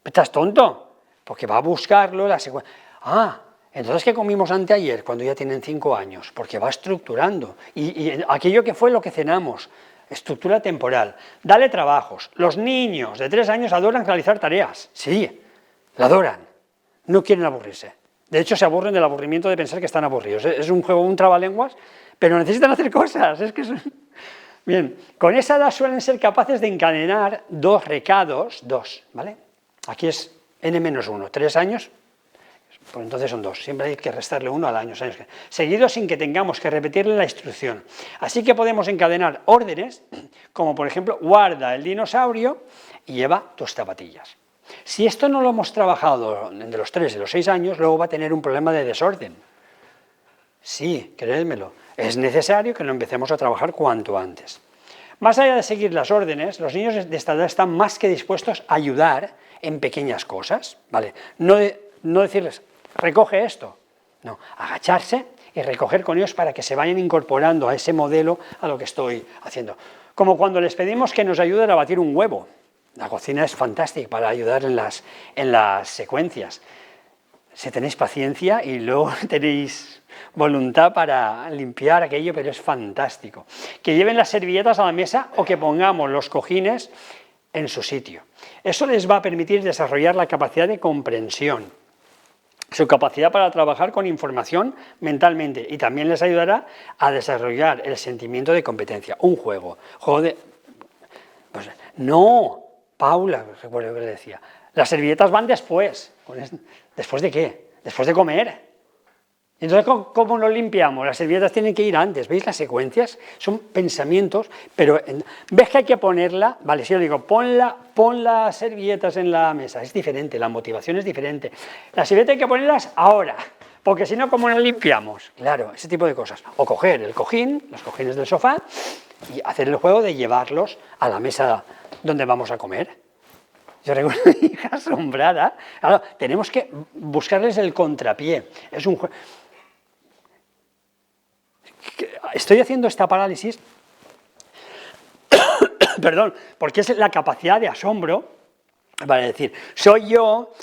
¿Estás tonto? Porque va a buscarlo la secuencia. Ah, entonces, ¿qué comimos anteayer, cuando ya tienen 5 años? Porque va estructurando. Y aquello que fue lo que cenamos, estructura temporal. Dale trabajos. Los niños de 3 años adoran realizar tareas. Sí, la adoran. No quieren aburrirse. De hecho, se aburren del aburrimiento de pensar que están aburridos. Es un juego, un trabalenguas, pero necesitan hacer cosas. Bien, con esa edad suelen ser capaces de encadenar 2 recados, ¿vale? Aquí es n-1, 3 años, pues entonces son 2, siempre hay que restarle 1 al año, seguido sin que tengamos que repetirle la instrucción. Así que podemos encadenar órdenes, como por ejemplo, guarda el dinosaurio y lleva tus zapatillas. Si esto no lo hemos trabajado de los 3 y los 6 años, luego va a tener un problema de desorden. Sí, creédmelo, es necesario que lo empecemos a trabajar cuanto antes. Más allá de seguir las órdenes, los niños de esta edad están más que dispuestos a ayudar en pequeñas cosas, ¿vale? No decirles, recoge esto, no, agacharse y recoger con ellos para que se vayan incorporando a ese modelo, a lo que estoy haciendo. Como cuando les pedimos que nos ayuden a batir un huevo. La cocina es fantástica para ayudar en las secuencias. Si tenéis paciencia y luego tenéis voluntad para limpiar aquello, pero es fantástico. Que lleven las servilletas a la mesa o que pongamos los cojines en su sitio. Eso les va a permitir desarrollar la capacidad de comprensión, su capacidad para trabajar con información mentalmente, y también les ayudará a desarrollar el sentimiento de competencia. Un juego de... Pues, no, Paula, recuerdo que le decía, las servilletas van después. ¿Después de qué? Después de comer. Entonces, ¿cómo nos limpiamos? Las servilletas tienen que ir antes. ¿Veis las secuencias? Son pensamientos, pero ves que hay que ponerla. Vale, si yo digo, pon las servilletas en la mesa, es diferente, la motivación es diferente. Las servilletas hay que ponerlas ahora, porque si no, ¿cómo las limpiamos? Claro, ese tipo de cosas. O coger el cojín, los cojines del sofá, y hacer el juego de llevarlos a la mesa donde vamos a comer. Yo recuerdo a mi hija asombrada. Claro, tenemos que buscarles el contrapié. Es un juego. Estoy haciendo esta parálisis, perdón, porque es la capacidad de asombro para decir, soy yo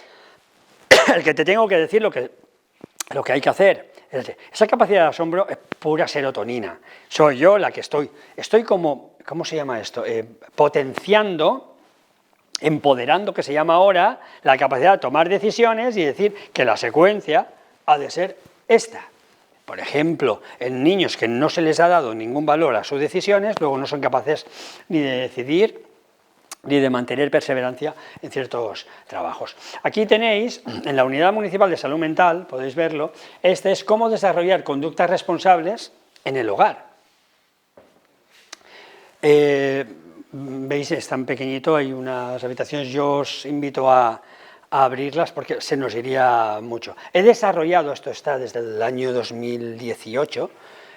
el que te tengo que decir lo que hay que hacer. Es decir, esa capacidad de asombro es pura serotonina. Soy yo la que estoy como, ¿cómo se llama esto? Potenciando, empoderando, que se llama ahora, la capacidad de tomar decisiones y decir que la secuencia ha de ser esta. Por ejemplo, en niños que no se les ha dado ningún valor a sus decisiones, luego no son capaces ni de decidir ni de mantener perseverancia en ciertos trabajos. Aquí tenéis, en la Unidad Municipal de Salud Mental, podéis verlo, este es cómo desarrollar conductas responsables en el hogar. Veis, es tan pequeñito, hay unas habitaciones, yo os invito a abrirlas porque se nos iría mucho. He desarrollado, esto está desde el año 2018,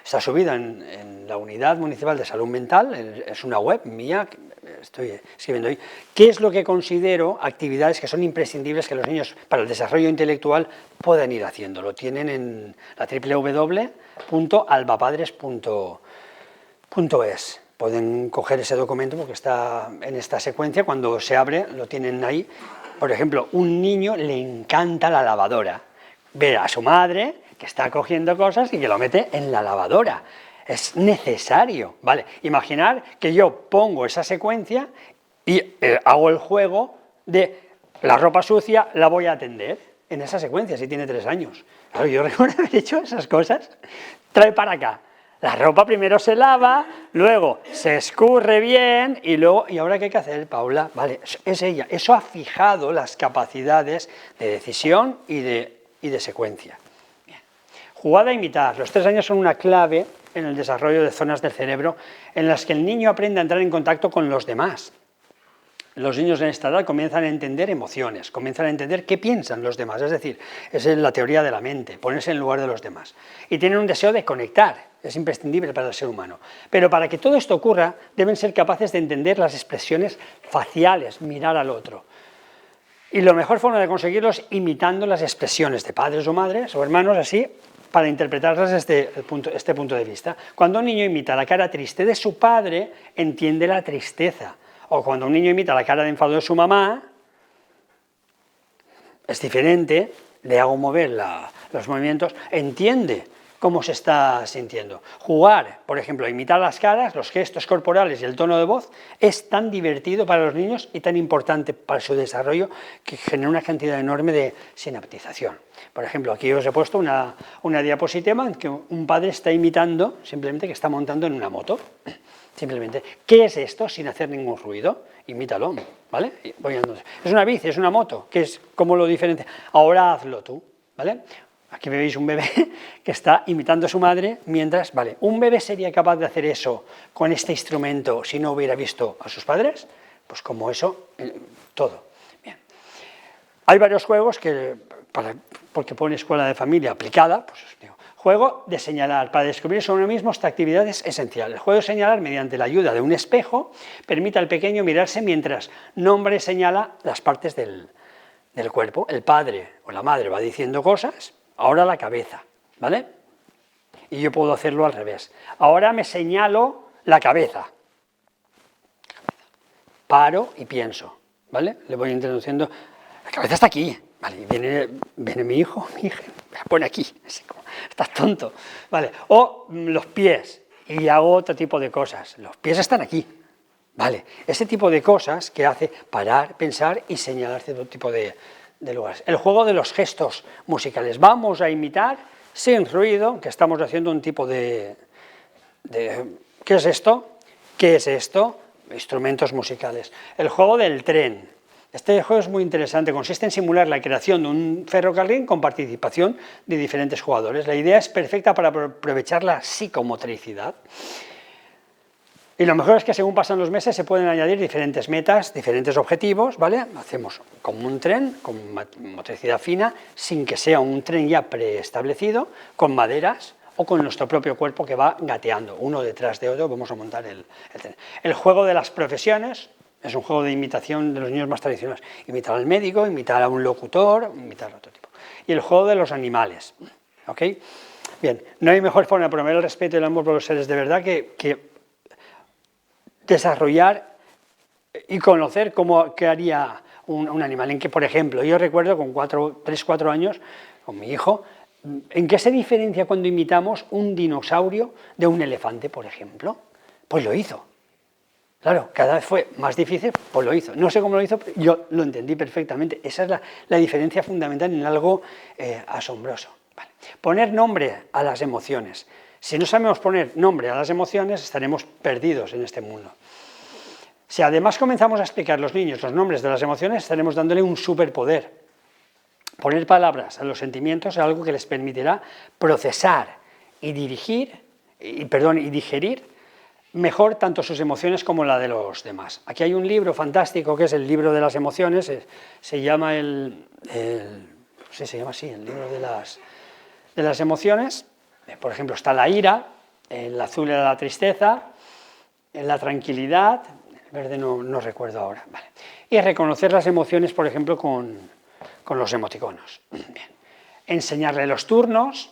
está subida en la Unidad Municipal de Salud Mental, es una web mía, estoy escribiendo hoy, ¿qué es lo que considero actividades que son imprescindibles que los niños para el desarrollo intelectual puedan ir haciendo? Lo tienen en la www.albapadres.es. Pueden coger ese documento porque está en esta secuencia, cuando se abre lo tienen ahí. Por ejemplo, un niño le encanta la lavadora, ve a su madre que está cogiendo cosas y que lo mete en la lavadora. Es necesario, ¿vale? Imaginar que yo pongo esa secuencia y hago el juego de la ropa sucia la voy a atender en esa secuencia, si tiene 3 años. Claro, yo recuerdo haber hecho esas cosas. Trae para acá. La ropa primero se lava, luego se escurre bien y luego, ¿y ahora qué hay que hacer, Paula? Vale, es ella. Eso ha fijado las capacidades de decisión y de secuencia. Bien. Jugada a imitar. Los 3 años son una clave en el desarrollo de zonas del cerebro en las que el niño aprende a entrar en contacto con los demás. Los niños en esta edad comienzan a entender emociones, comienzan a entender qué piensan los demás, es decir, es la teoría de la mente, ponerse en lugar de los demás. Y tienen un deseo de conectar, es imprescindible para el ser humano. Pero para que todo esto ocurra, deben ser capaces de entender las expresiones faciales, mirar al otro. Y la mejor forma de conseguirlo es imitando las expresiones de padres o madres o hermanos, así, para interpretarlas desde este punto de vista. Cuando un niño imita la cara triste de su padre, entiende la tristeza. O cuando un niño imita la cara de enfado de su mamá, es diferente, le hago mover los movimientos, entiende cómo se está sintiendo. Jugar, por ejemplo, imitar las caras, los gestos corporales y el tono de voz, es tan divertido para los niños y tan importante para su desarrollo que genera una cantidad enorme de sinaptización. Por ejemplo, aquí os he puesto una diapositiva en que un padre está imitando, simplemente que está montando en una moto. Simplemente, ¿qué es esto sin hacer ningún ruido? Imítalo, ¿vale? Es una bici, es una moto, ¿cómo lo diferencia? Ahora hazlo tú, ¿vale? Aquí veis un bebé que está imitando a su madre mientras, vale, ¿un bebé sería capaz de hacer eso con este instrumento si no hubiera visto a sus padres? Pues como eso, todo. Bien. Hay varios juegos porque pone escuela de familia aplicada, pues os digo. Juego de señalar. Para descubrir sobre uno mismo esta actividad es esencial. El juego de señalar, mediante la ayuda de un espejo, permite al pequeño mirarse mientras nombra y señala las partes del cuerpo. El padre o la madre va diciendo cosas, ahora la cabeza, ¿vale? Y yo puedo hacerlo al revés. Ahora me señalo la cabeza. Paro y pienso, ¿vale? Le voy introduciendo, la cabeza está aquí, ¿vale? Y viene mi hijo, mi hija, me la pone aquí, así como, estás tonto, ¿vale? O los pies, y hago otro tipo de cosas. Los pies están aquí, ¿vale? Ese tipo de cosas que hace parar, pensar y señalar cierto tipo de lugares. El juego de los gestos musicales. Vamos a imitar, sin ruido, que estamos haciendo un tipo de ¿qué es esto? ¿Qué es esto? Instrumentos musicales. El juego del tren. Este juego es muy interesante, consiste en simular la creación de un ferrocarril con participación de diferentes jugadores. La idea es perfecta para aprovechar la psicomotricidad. Y lo mejor es que según pasan los meses se pueden añadir diferentes metas, diferentes objetivos, ¿vale? Hacemos como un tren, con motricidad fina, sin que sea un tren ya preestablecido, con maderas o con nuestro propio cuerpo que va gateando, uno detrás de otro, vamos a montar el tren. El juego de las profesiones. Es un juego de imitación de los niños más tradicionales. Imitar al médico, imitar a un locutor, imitar a otro tipo. Y el juego de los animales. ¿Ok? Bien, no hay mejor forma de promover el respeto y el amor por los seres de verdad que desarrollar y conocer qué haría un animal. En que, por ejemplo, yo recuerdo con 3, 4 años, con mi hijo, ¿en qué se diferencia cuando imitamos un dinosaurio de un elefante, por ejemplo? Pues lo hizo. Claro, cada vez fue más difícil, pues lo hizo. No sé cómo lo hizo, pero yo lo entendí perfectamente. Esa es la diferencia fundamental en algo asombroso. Vale. Poner nombre a las emociones. Si no sabemos poner nombre a las emociones, estaremos perdidos en este mundo. Si además comenzamos a explicar a los niños los nombres de las emociones, estaremos dándole un superpoder. Poner palabras a los sentimientos es algo que les permitirá procesar y digerir mejor tanto sus emociones como la de los demás. Aquí hay un libro fantástico que es el libro de las emociones, se llama se llama así, el libro de las emociones. Por ejemplo, está la ira, el azul era la tristeza, la tranquilidad, verde no recuerdo ahora. Vale. Y reconocer las emociones, por ejemplo, con los emoticonos. Bien. Enseñarle los turnos,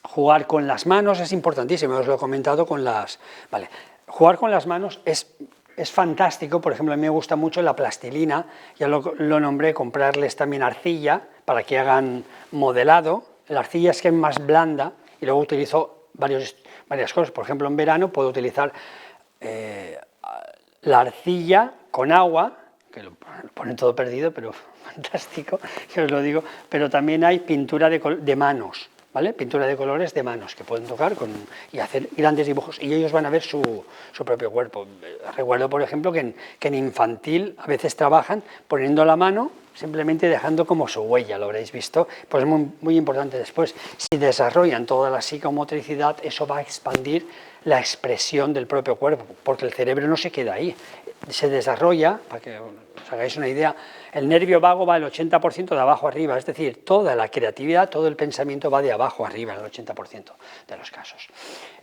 jugar con las manos es importantísimo, os lo he comentado con las... Vale. Jugar con las manos es fantástico, por ejemplo, a mí me gusta mucho la plastilina, ya lo nombré, comprarles también arcilla para que hagan modelado. La arcilla es que es más blanda y luego utilizo varias cosas, por ejemplo, en verano puedo utilizar la arcilla con agua, que lo ponen todo perdido, pero fantástico, que os lo digo, pero también hay pintura de manos, ¿vale? Pintura de colores de manos que pueden tocar y hacer grandes dibujos y ellos van a ver su propio cuerpo. Recuerdo, por ejemplo, que en infantil a veces trabajan poniendo la mano, simplemente dejando como su huella, lo habréis visto, pues es muy importante después. Si desarrollan toda la psicomotricidad, eso va a expandir la expresión del propio cuerpo, porque el cerebro no se queda ahí, se desarrolla, para que os hagáis una idea, el nervio vago va el 80% de abajo arriba, es decir, toda la creatividad, todo el pensamiento va de abajo arriba, en el 80% de los casos.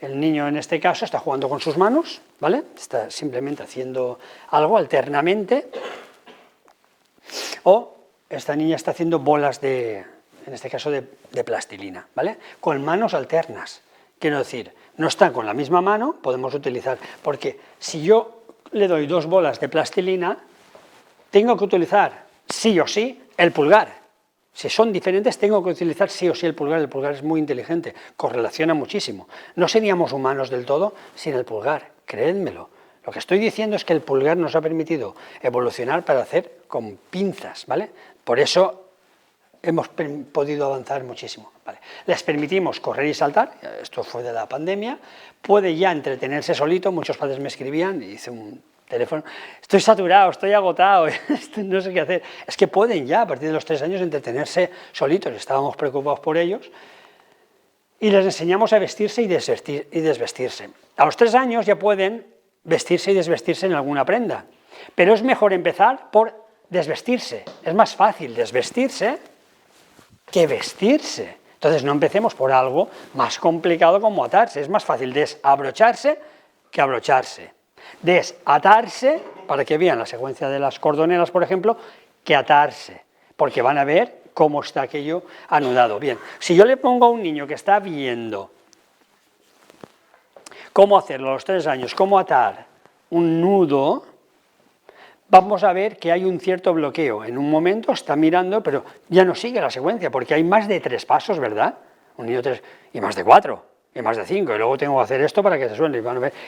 El niño en este caso está jugando con sus manos, ¿vale? Está simplemente haciendo algo alternamente, o esta niña está haciendo bolas en este caso de plastilina, ¿vale? Con manos alternas, quiero decir, no están con la misma mano, podemos utilizar, porque si yo le doy dos bolas de plastilina, tengo que utilizar sí o sí el pulgar. Si son diferentes, tengo que utilizar sí o sí el pulgar es muy inteligente, correlaciona muchísimo. No seríamos humanos del todo sin el pulgar, creédmelo. Lo que estoy diciendo es que el pulgar nos ha permitido evolucionar para hacer con pinzas, ¿vale? Por eso hemos podido avanzar muchísimo. ¿Vale? Les permitimos correr y saltar, esto fue de la pandemia, puede ya entretenerse solito, muchos padres me escribían, y hice un teléfono, estoy saturado, estoy agotado, no sé qué hacer. Es que pueden ya, a partir de los 3 años, entretenerse solitos, estábamos preocupados por ellos, y les enseñamos a vestirse y desvestirse. A los 3 años ya pueden vestirse y desvestirse en alguna prenda, pero es mejor empezar por desvestirse, es más fácil desvestirse que vestirse. Entonces no empecemos por algo más complicado como atarse, es más fácil desabrocharse que abrocharse. Desatarse, para que vean la secuencia de las cordoneras, por ejemplo, que atarse, porque van a ver cómo está aquello anudado. Bien, si yo le pongo a un niño que está viendo cómo hacerlo a los 3 años, cómo atar un nudo, vamos a ver que hay un cierto bloqueo. En un momento está mirando, pero ya no sigue la secuencia, porque hay más de 3 pasos, ¿verdad? Un niño 3, y más de 4, y más de 5, y luego tengo que hacer esto para que se suene,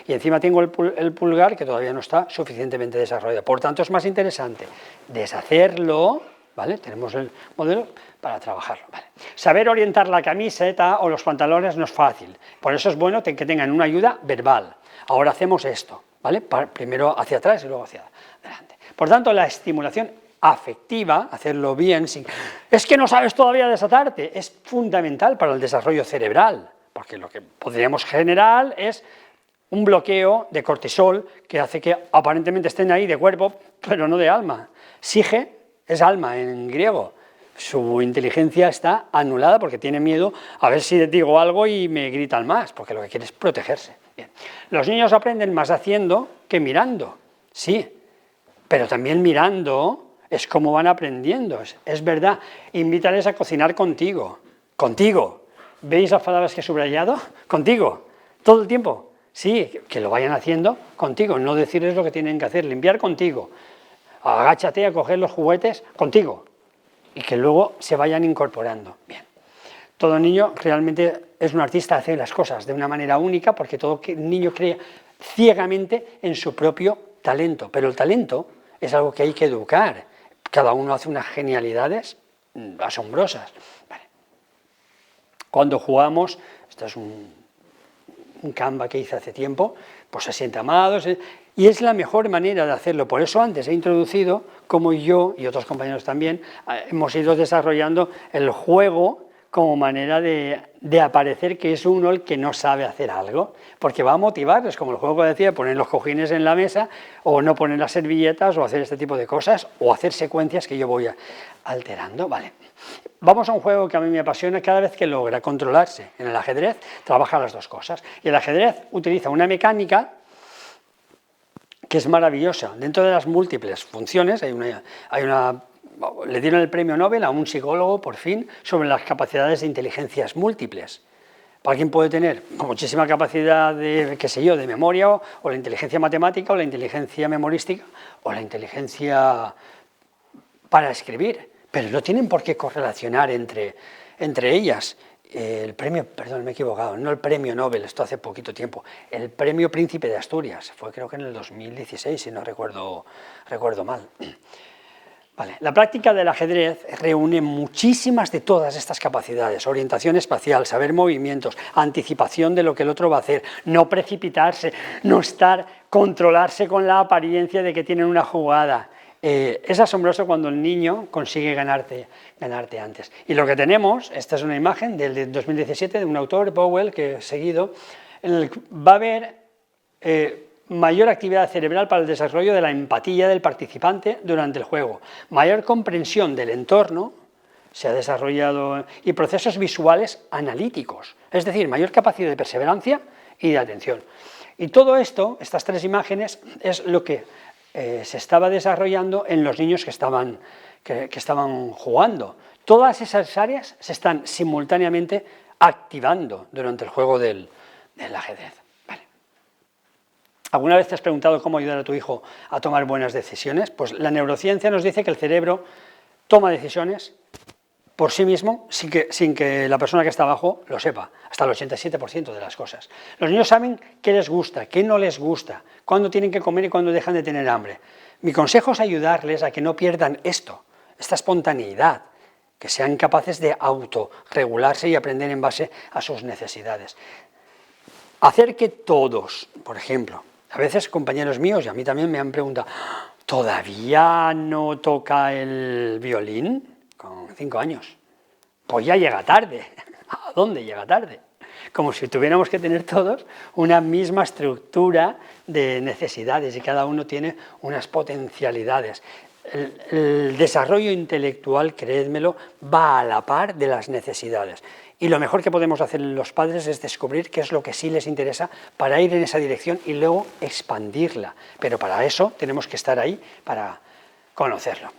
y encima tengo el pulgar que todavía no está suficientemente desarrollado. Por tanto, es más interesante deshacerlo, ¿vale? Tenemos el modelo para trabajarlo, ¿vale? Saber orientar la camiseta o los pantalones no es fácil, por eso es bueno que tengan una ayuda verbal. Ahora hacemos esto, ¿vale? Primero hacia atrás y luego hacia adelante. Por tanto, la estimulación afectiva, hacerlo bien, es que no sabes todavía desatarte, es fundamental para el desarrollo cerebral, porque lo que podríamos generar es un bloqueo de cortisol que hace que aparentemente estén ahí de cuerpo, pero no de alma. Sige es alma en griego, su inteligencia está anulada porque tiene miedo a ver si digo algo y me gritan más, porque lo que quiere es protegerse. Bien. Los niños aprenden más haciendo que mirando, sí, pero también mirando es como van aprendiendo, es verdad. Invítales a cocinar contigo. ¿Veis las palabras que he subrayado? Contigo, todo el tiempo. Sí, que lo vayan haciendo contigo, no decirles lo que tienen que hacer, limpiar contigo, agáchate a coger los juguetes contigo, y que luego se vayan incorporando. Bien. Todo niño realmente es un artista, hace las cosas de una manera única, porque todo niño cree ciegamente en su propio talento, pero el talento es algo que hay que educar. Cada uno hace unas genialidades asombrosas. Vale. Cuando jugamos, esto es un Canva que hice hace tiempo, pues se siente amado, y es la mejor manera de hacerlo. Por eso antes he introducido, como yo y otros compañeros también, hemos ido desarrollando el juego como manera de aparecer que es uno el que no sabe hacer algo, porque va a motivarles, como el juego que decía, poner los cojines en la mesa, o no poner las servilletas, o hacer este tipo de cosas, o hacer secuencias que yo voy alterando, ¿vale? Vamos a un juego que a mí me apasiona cada vez que logra controlarse. En el ajedrez trabaja las dos cosas, y el ajedrez utiliza una mecánica que es maravillosa. Dentro de las múltiples funciones le dieron el premio Nobel a un psicólogo, por fin, sobre las capacidades de inteligencias múltiples. Alguien puede tener muchísima capacidad de, qué sé yo, de memoria, o la inteligencia matemática, o la inteligencia memorística, o la inteligencia para escribir, pero no tienen por qué correlacionar entre ellas. El premio, perdón, me he equivocado, no el premio Nobel, esto hace poquito tiempo, el premio Príncipe de Asturias, fue creo que en el 2016, si no recuerdo mal. Vale. La práctica del ajedrez reúne muchísimas de todas estas capacidades: orientación espacial, saber movimientos, anticipación de lo que el otro va a hacer, no precipitarse, no controlarse con la apariencia de que tienen una jugada. Es asombroso cuando el niño consigue ganarte antes. Y lo que tenemos, esta es una imagen del 2017 de un autor, Powell, que he seguido, en el que va a haber mayor actividad cerebral para el desarrollo de la empatía del participante durante el juego, mayor comprensión del entorno, se ha desarrollado, y procesos visuales analíticos, es decir, mayor capacidad de perseverancia y de atención. Y todo esto, estas tres imágenes, es lo que se estaba desarrollando en los niños que estaban jugando. Todas esas áreas se están simultáneamente activando durante el juego del ajedrez. Vale. ¿Alguna vez te has preguntado cómo ayudar a tu hijo a tomar buenas decisiones? Pues la neurociencia nos dice que el cerebro toma decisiones por sí mismo sin que la persona que está abajo lo sepa, hasta el 87% de las cosas. Los niños saben qué les gusta, qué no les gusta, cuándo tienen que comer y cuándo dejan de tener hambre. Mi consejo es ayudarles a que no pierdan esta espontaneidad, que sean capaces de autorregularse y aprender en base a sus necesidades. Hacer que todos, por ejemplo, a veces compañeros míos y a mí también me han preguntado, ¿todavía no toca el violín? Con 5 años. Pues ya llega tarde. ¿A dónde llega tarde? Como si tuviéramos que tener todos una misma estructura de necesidades y cada uno tiene unas potencialidades. El desarrollo intelectual, creédmelo, va a la par de las necesidades. Y lo mejor que podemos hacer los padres es descubrir qué es lo que sí les interesa para ir en esa dirección y luego expandirla. Pero para eso tenemos que estar ahí para conocerlo.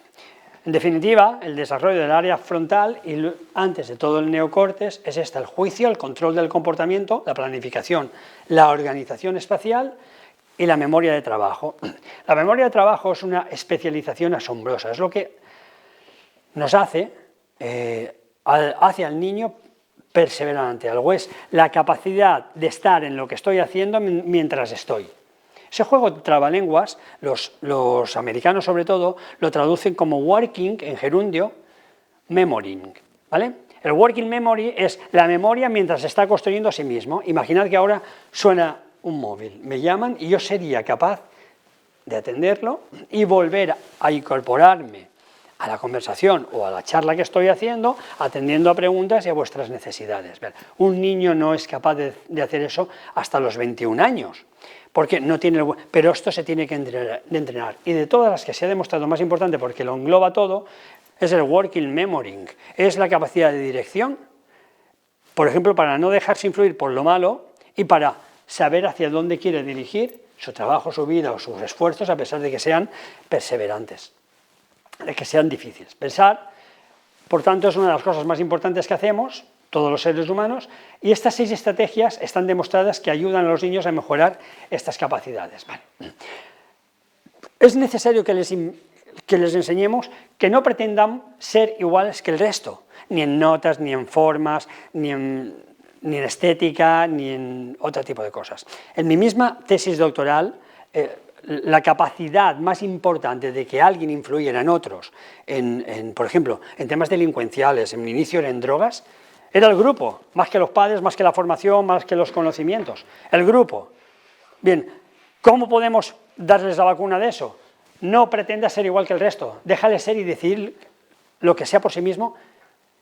En definitiva, el desarrollo del área frontal y antes de todo el neocórtex es el juicio, el control del comportamiento, la planificación, la organización espacial y la memoria de trabajo. La memoria de trabajo es una especialización asombrosa, es lo que nos hace al niño perseverante, algo es la capacidad de estar en lo que estoy haciendo mientras estoy. Ese juego de trabalenguas, los americanos sobre todo, lo traducen como working, en gerundio, memorying, ¿vale? El working memory es la memoria mientras se está construyendo a sí mismo. Imaginad que ahora suena un móvil, me llaman y yo sería capaz de atenderlo y volver a incorporarme a la conversación o a la charla que estoy haciendo, atendiendo a preguntas y a vuestras necesidades. Un niño no es capaz de hacer eso hasta los 21 años. Porque no tiene pero esto se tiene que entrenar. Y de todas las que se ha demostrado más importante, porque lo engloba todo, es el working memorying, es la capacidad de dirección, por ejemplo, para no dejarse influir por lo malo y para saber hacia dónde quiere dirigir su trabajo, su vida o sus esfuerzos, a pesar de que sean perseverantes, de que sean difíciles. Pensar, por tanto, es una de las cosas más importantes que hacemos todos los seres humanos, y estas 6 estrategias están demostradas que ayudan a los niños a mejorar estas capacidades. Vale. Es necesario que les enseñemos que no pretendan ser iguales que el resto, ni en notas, ni en formas, ni en estética, ni en otro tipo de cosas. En mi misma tesis doctoral, la capacidad más importante de que alguien influyera en otros, por ejemplo, en temas delincuenciales, en mi inicio en drogas, era el grupo, más que los padres, más que la formación, más que los conocimientos. El grupo. Bien, ¿cómo podemos darles la vacuna de eso? No pretenda ser igual que el resto. Déjale ser y decir lo que sea por sí mismo,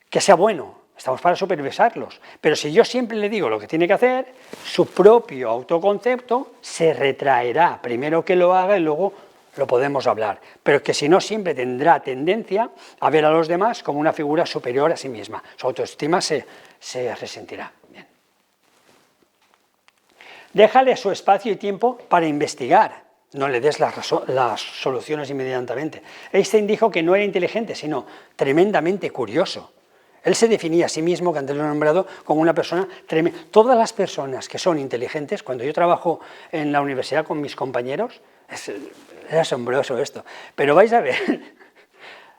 que sea bueno. Estamos para supervisarlos. Pero si yo siempre le digo lo que tiene que hacer, su propio autoconcepto se retraerá. Primero que lo haga y luego lo podemos hablar, pero que si no siempre tendrá tendencia a ver a los demás como una figura superior a sí misma. Su autoestima se resentirá. Bien. Déjale su espacio y tiempo para investigar. no le des las soluciones inmediatamente. Einstein dijo que no era inteligente, sino tremendamente curioso. Él se definía a sí mismo, que antes lo he nombrado, como una persona tremenda. Todas las personas que son inteligentes, cuando yo trabajo en la universidad con mis compañeros, es asombroso esto, pero vais a ver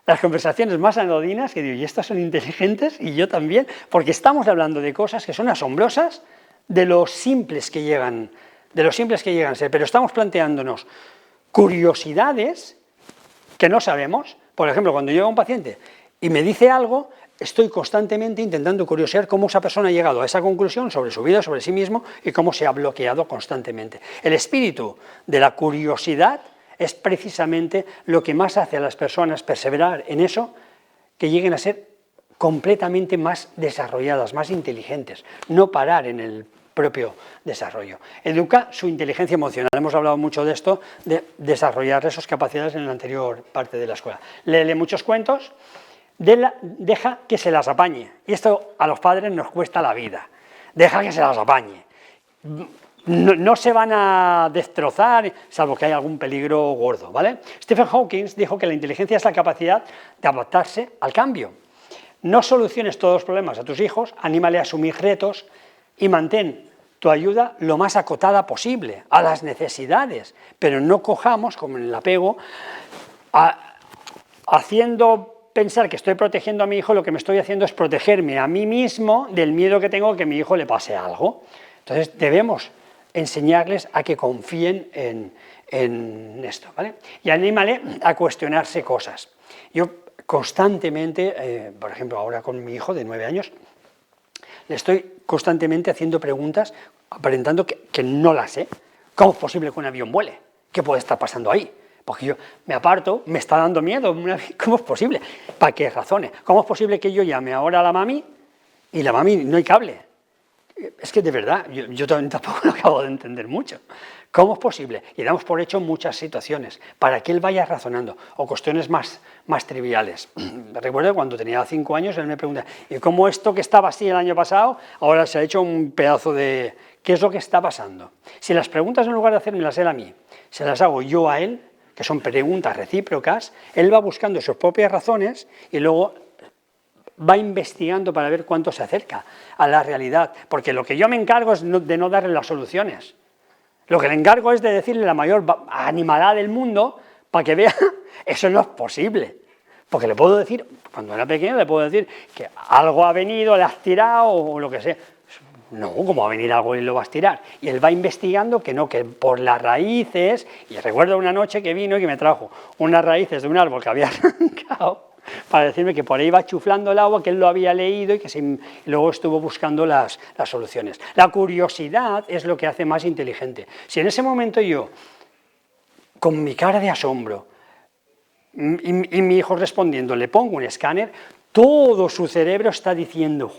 las conversaciones más anodinas que digo, ¿y estos son inteligentes? Y yo también, porque estamos hablando de cosas que son asombrosas, de lo simples que llegan a ser, pero estamos planteándonos curiosidades que no sabemos. Por ejemplo, cuando llega un paciente y me dice algo, estoy constantemente intentando curiosear cómo esa persona ha llegado a esa conclusión sobre su vida, sobre sí mismo, y cómo se ha bloqueado constantemente. El espíritu de la curiosidad es precisamente lo que más hace a las personas perseverar en eso, que lleguen a ser completamente más desarrolladas, más inteligentes, no parar en el propio desarrollo. Educa su inteligencia emocional. Hemos hablado mucho de esto, de desarrollar esas capacidades en la anterior parte de la escuela. Léele muchos cuentos, deja que se las apañe. Y esto a los padres nos cuesta la vida. Deja que se las apañe. No se van a destrozar, salvo que haya algún peligro gordo, ¿vale? Stephen Hawking dijo que la inteligencia es la capacidad de adaptarse al cambio. No soluciones todos los problemas a tus hijos, anímale a asumir retos y mantén tu ayuda lo más acotada posible a las necesidades, pero no cojamos, como en el apego, haciendo pensar que estoy protegiendo a mi hijo, lo que me estoy haciendo es protegerme a mí mismo del miedo que tengo que a mi hijo le pase algo. Entonces debemos enseñarles a que confíen en esto, ¿vale? Y anímale a cuestionarse cosas. Yo constantemente, por ejemplo, ahora con mi hijo de 9 años, le estoy constantemente haciendo preguntas, aparentando que no las sé. ¿Cómo es posible que un avión vuele? ¿Qué puede estar pasando ahí? Porque yo me aparto, me está dando miedo. ¿Cómo es posible? ¿Para qué razones? ¿Cómo es posible que yo llame ahora a la mami y la mami no hay cable? Es que de verdad, yo tampoco lo acabo de entender mucho. ¿Cómo es posible? Y damos por hecho muchas situaciones, para que él vaya razonando, o cuestiones más triviales. Recuerdo cuando tenía 5 años, él me pregunta, ¿y cómo esto que estaba así el año pasado, ahora se ha hecho un pedazo de... ¿Qué es lo que está pasando? Si las preguntas, en lugar de hacérmelas él a mí, se las hago yo a él, que son preguntas recíprocas, él va buscando sus propias razones y luego va investigando para ver cuánto se acerca a la realidad, porque lo que yo me encargo es de no darle las soluciones. Lo que le encargo es de decirle la mayor animalada del mundo para que vea, eso no es posible. Porque le puedo decir, cuando era pequeño, le puedo decir que algo ha venido, le has tirado o lo que sea. No, como va a venir algo y lo vas a tirar. Y él va investigando que no, que por las raíces, y recuerdo una noche que vino y que me trajo unas raíces de un árbol que había arrancado, para decirme que por ahí iba chuflando el agua, que él lo había leído y que luego estuvo buscando las soluciones. La curiosidad es lo que hace más inteligente. Si en ese momento yo, con mi cara de asombro, y mi hijo respondiendo, le pongo un escáner, todo su cerebro está diciendo,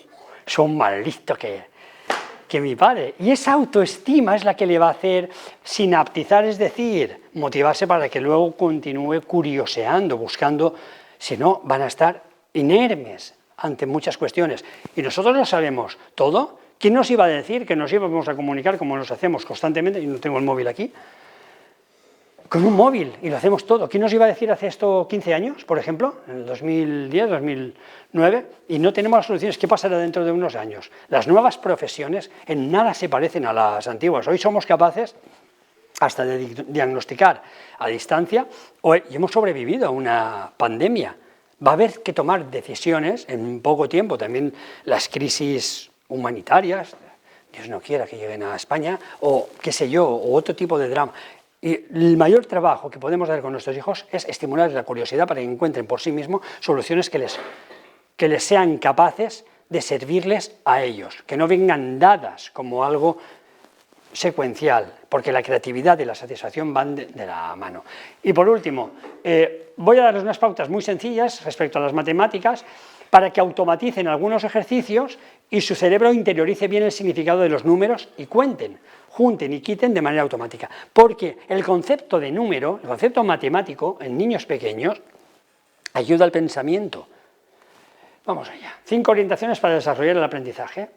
son más listos que mi padre. Y esa autoestima es la que le va a hacer sinaptizar, es decir, motivarse para que luego continúe curioseando, buscando. Si no, van a estar inermes ante muchas cuestiones. Y nosotros lo sabemos todo. ¿Quién nos iba a decir que nos íbamos a comunicar como nos hacemos constantemente? Yo no tengo el móvil aquí. Con un móvil, y lo hacemos todo. ¿Quién nos iba a decir hace esto 15 años, por ejemplo, en el 2010, 2009? Y no tenemos las soluciones. ¿Qué pasará dentro de unos años? Las nuevas profesiones en nada se parecen a las antiguas. Hoy somos capaces hasta de diagnosticar a distancia, y hemos sobrevivido a una pandemia. Va a haber que tomar decisiones en poco tiempo, también las crisis humanitarias, Dios no quiera que lleguen a España, o qué sé yo, o otro tipo de drama. Y el mayor trabajo que podemos dar con nuestros hijos es estimular la curiosidad para que encuentren por sí mismos soluciones que les sean capaces de servirles a ellos, que no vengan dadas como algo secuencial, porque la creatividad y la satisfacción van de la mano. Y por último, voy a darles unas pautas muy sencillas respecto a las matemáticas para que automaticen algunos ejercicios y su cerebro interiorice bien el significado de los números y cuenten, junten y quiten de manera automática. Porque el concepto de número, el concepto matemático en niños pequeños, ayuda al pensamiento. Vamos allá. 5 orientaciones para desarrollar el aprendizaje.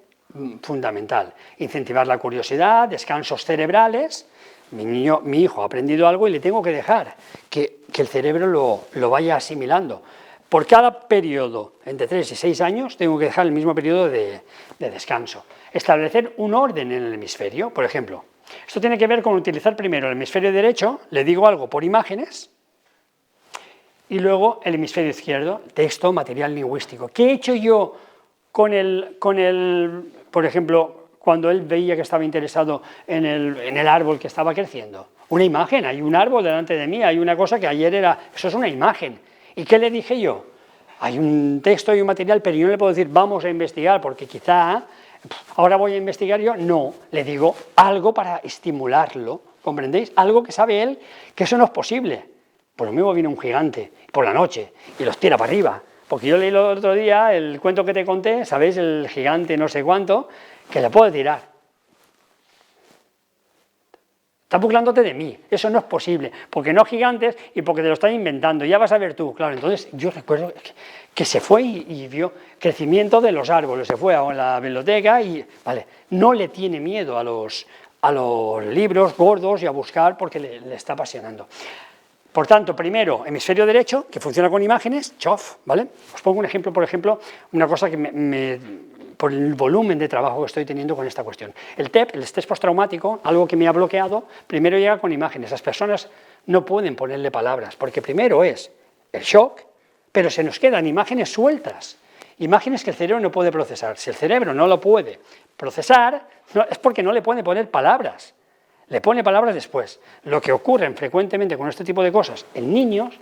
Fundamental. Incentivar la curiosidad, descansos cerebrales, mi hijo ha aprendido algo y le tengo que dejar que el cerebro lo vaya asimilando. Por cada periodo, entre 3 y 6 años, tengo que dejar el mismo periodo de descanso. Establecer un orden en el hemisferio, por ejemplo. Esto tiene que ver con utilizar primero el hemisferio derecho, le digo algo por imágenes, y luego el hemisferio izquierdo, texto, material lingüístico. ¿Qué he hecho yo con por ejemplo, cuando él veía que estaba interesado en el árbol que estaba creciendo? Una imagen, hay un árbol delante de mí, hay una cosa que ayer era... Eso es una imagen. ¿Y qué le dije yo? Hay un texto y un material, pero yo no le puedo decir vamos a investigar, porque quizá ahora voy a investigar yo. No, le digo algo para estimularlo, ¿comprendéis? Algo que sabe él que eso no es posible. Por lo mismo viene un gigante por la noche y los tira para arriba. Porque yo leí el otro día el cuento que te conté, ¿sabéis? El gigante no sé cuánto, que le puedo tirar. Estás burlándote de mí, eso no es posible, porque no gigantes y porque te lo están inventando, ya vas a ver tú. Claro, entonces yo recuerdo que se fue y vio crecimiento de los árboles, se fue a la biblioteca y, vale, no le tiene miedo a los libros gordos y a buscar porque le está apasionando. Por tanto, primero, hemisferio derecho, que funciona con imágenes, chof, ¿vale? Os pongo un ejemplo, por ejemplo, una cosa que por el volumen de trabajo que estoy teniendo con esta cuestión. El TEP, el estrés postraumático, algo que me ha bloqueado, primero llega con imágenes. Las personas no pueden ponerle palabras, porque primero es el shock, pero se nos quedan imágenes sueltas, imágenes que el cerebro no puede procesar. Si el cerebro no lo puede procesar, es porque no le puede poner palabras. Le pone palabras después. Lo que ocurre frecuentemente con este tipo de cosas en niños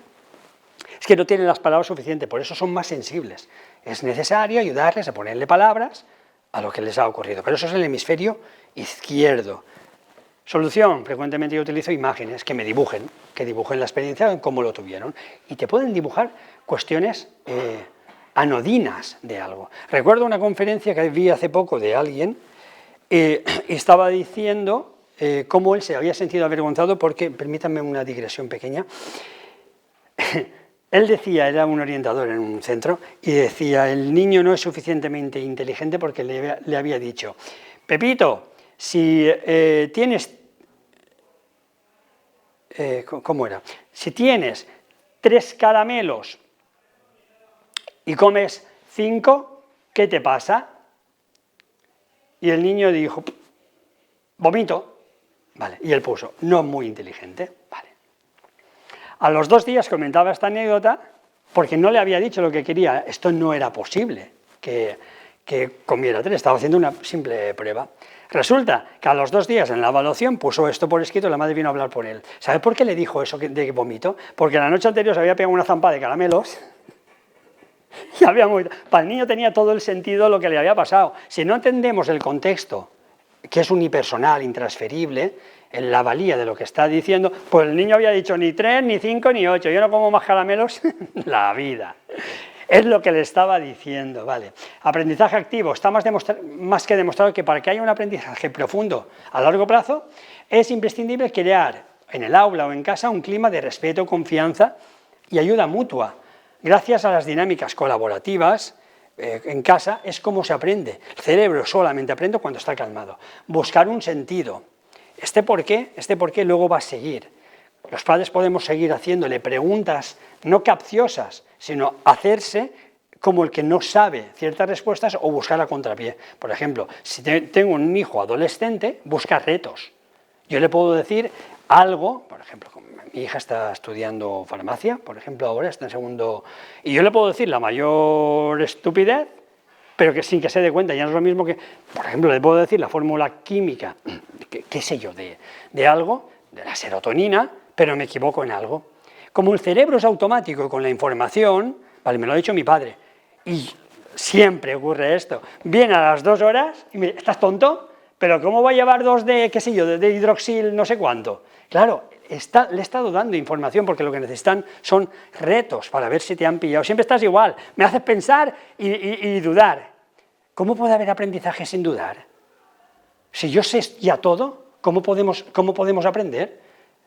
es que no tienen las palabras suficientes, por eso son más sensibles. Es necesario ayudarles a ponerle palabras a lo que les ha ocurrido, pero eso es el hemisferio izquierdo. Solución, frecuentemente yo utilizo imágenes que dibujen la experiencia en cómo lo tuvieron, y te pueden dibujar cuestiones anodinas de algo. Recuerdo una conferencia que vi hace poco de alguien, y estaba diciendo cómo él se había sentido avergonzado porque, permítanme una digresión pequeña, él decía, era un orientador en un centro, y decía, el niño no es suficientemente inteligente porque le había dicho, Pepito, si tienes, ¿cómo era? Si tienes 3 caramelos y comes 5, ¿qué te pasa? Y el niño dijo, vomito. Vale, y él puso, no muy inteligente. Vale. A los 2 días comentaba esta anécdota porque no le había dicho lo que quería. Esto no era posible que comiera 3, estaba haciendo una simple prueba. Resulta que a los 2 días en la evaluación puso esto por escrito y la madre vino a hablar por él. ¿Sabe por qué le dijo eso de vomito? Porque la noche anterior se había pegado una zampa de caramelos y había vomitado. Para el niño tenía todo el sentido lo que le había pasado. Si no entendemos el contexto, que es unipersonal, intransferible, en la valía de lo que está diciendo, pues el niño había dicho ni 3, ni 5, ni 8, yo no como más caramelos la vida. Es lo que le estaba diciendo, ¿vale? Aprendizaje activo, está más que demostrado que para que haya un aprendizaje profundo a largo plazo, es imprescindible crear en el aula o en casa un clima de respeto, confianza y ayuda mutua. Gracias a las dinámicas colaborativas, en casa es como se aprende. El cerebro solamente aprende cuando está calmado. Buscar un sentido. Este por qué luego va a seguir. Los padres podemos seguir haciéndole preguntas no capciosas, sino hacerse como el que no sabe ciertas respuestas o buscar a contrapié. Por ejemplo, si tengo un hijo adolescente, busca retos. Yo le puedo decir algo, por ejemplo, mi hija está estudiando farmacia, por ejemplo, ahora está en segundo, y yo le puedo decir la mayor estupidez, pero que sin que se dé cuenta, ya no es lo mismo que, por ejemplo, le puedo decir la fórmula química, qué sé yo, de algo, de la serotonina, pero me equivoco en algo. Como el cerebro es automático con la información, vale, me lo ha dicho mi padre, y siempre ocurre esto, viene a las 2 horas y me dice, ¿estás tonto? ¿Pero cómo va a llevar 2 de, qué sé yo, de hidroxil no sé cuánto? Claro, le he estado dando información porque lo que necesitan son retos para ver si te han pillado. Siempre estás igual, me haces pensar y dudar. ¿Cómo puede haber aprendizaje sin dudar? Si yo sé ya todo, ¿cómo podemos aprender?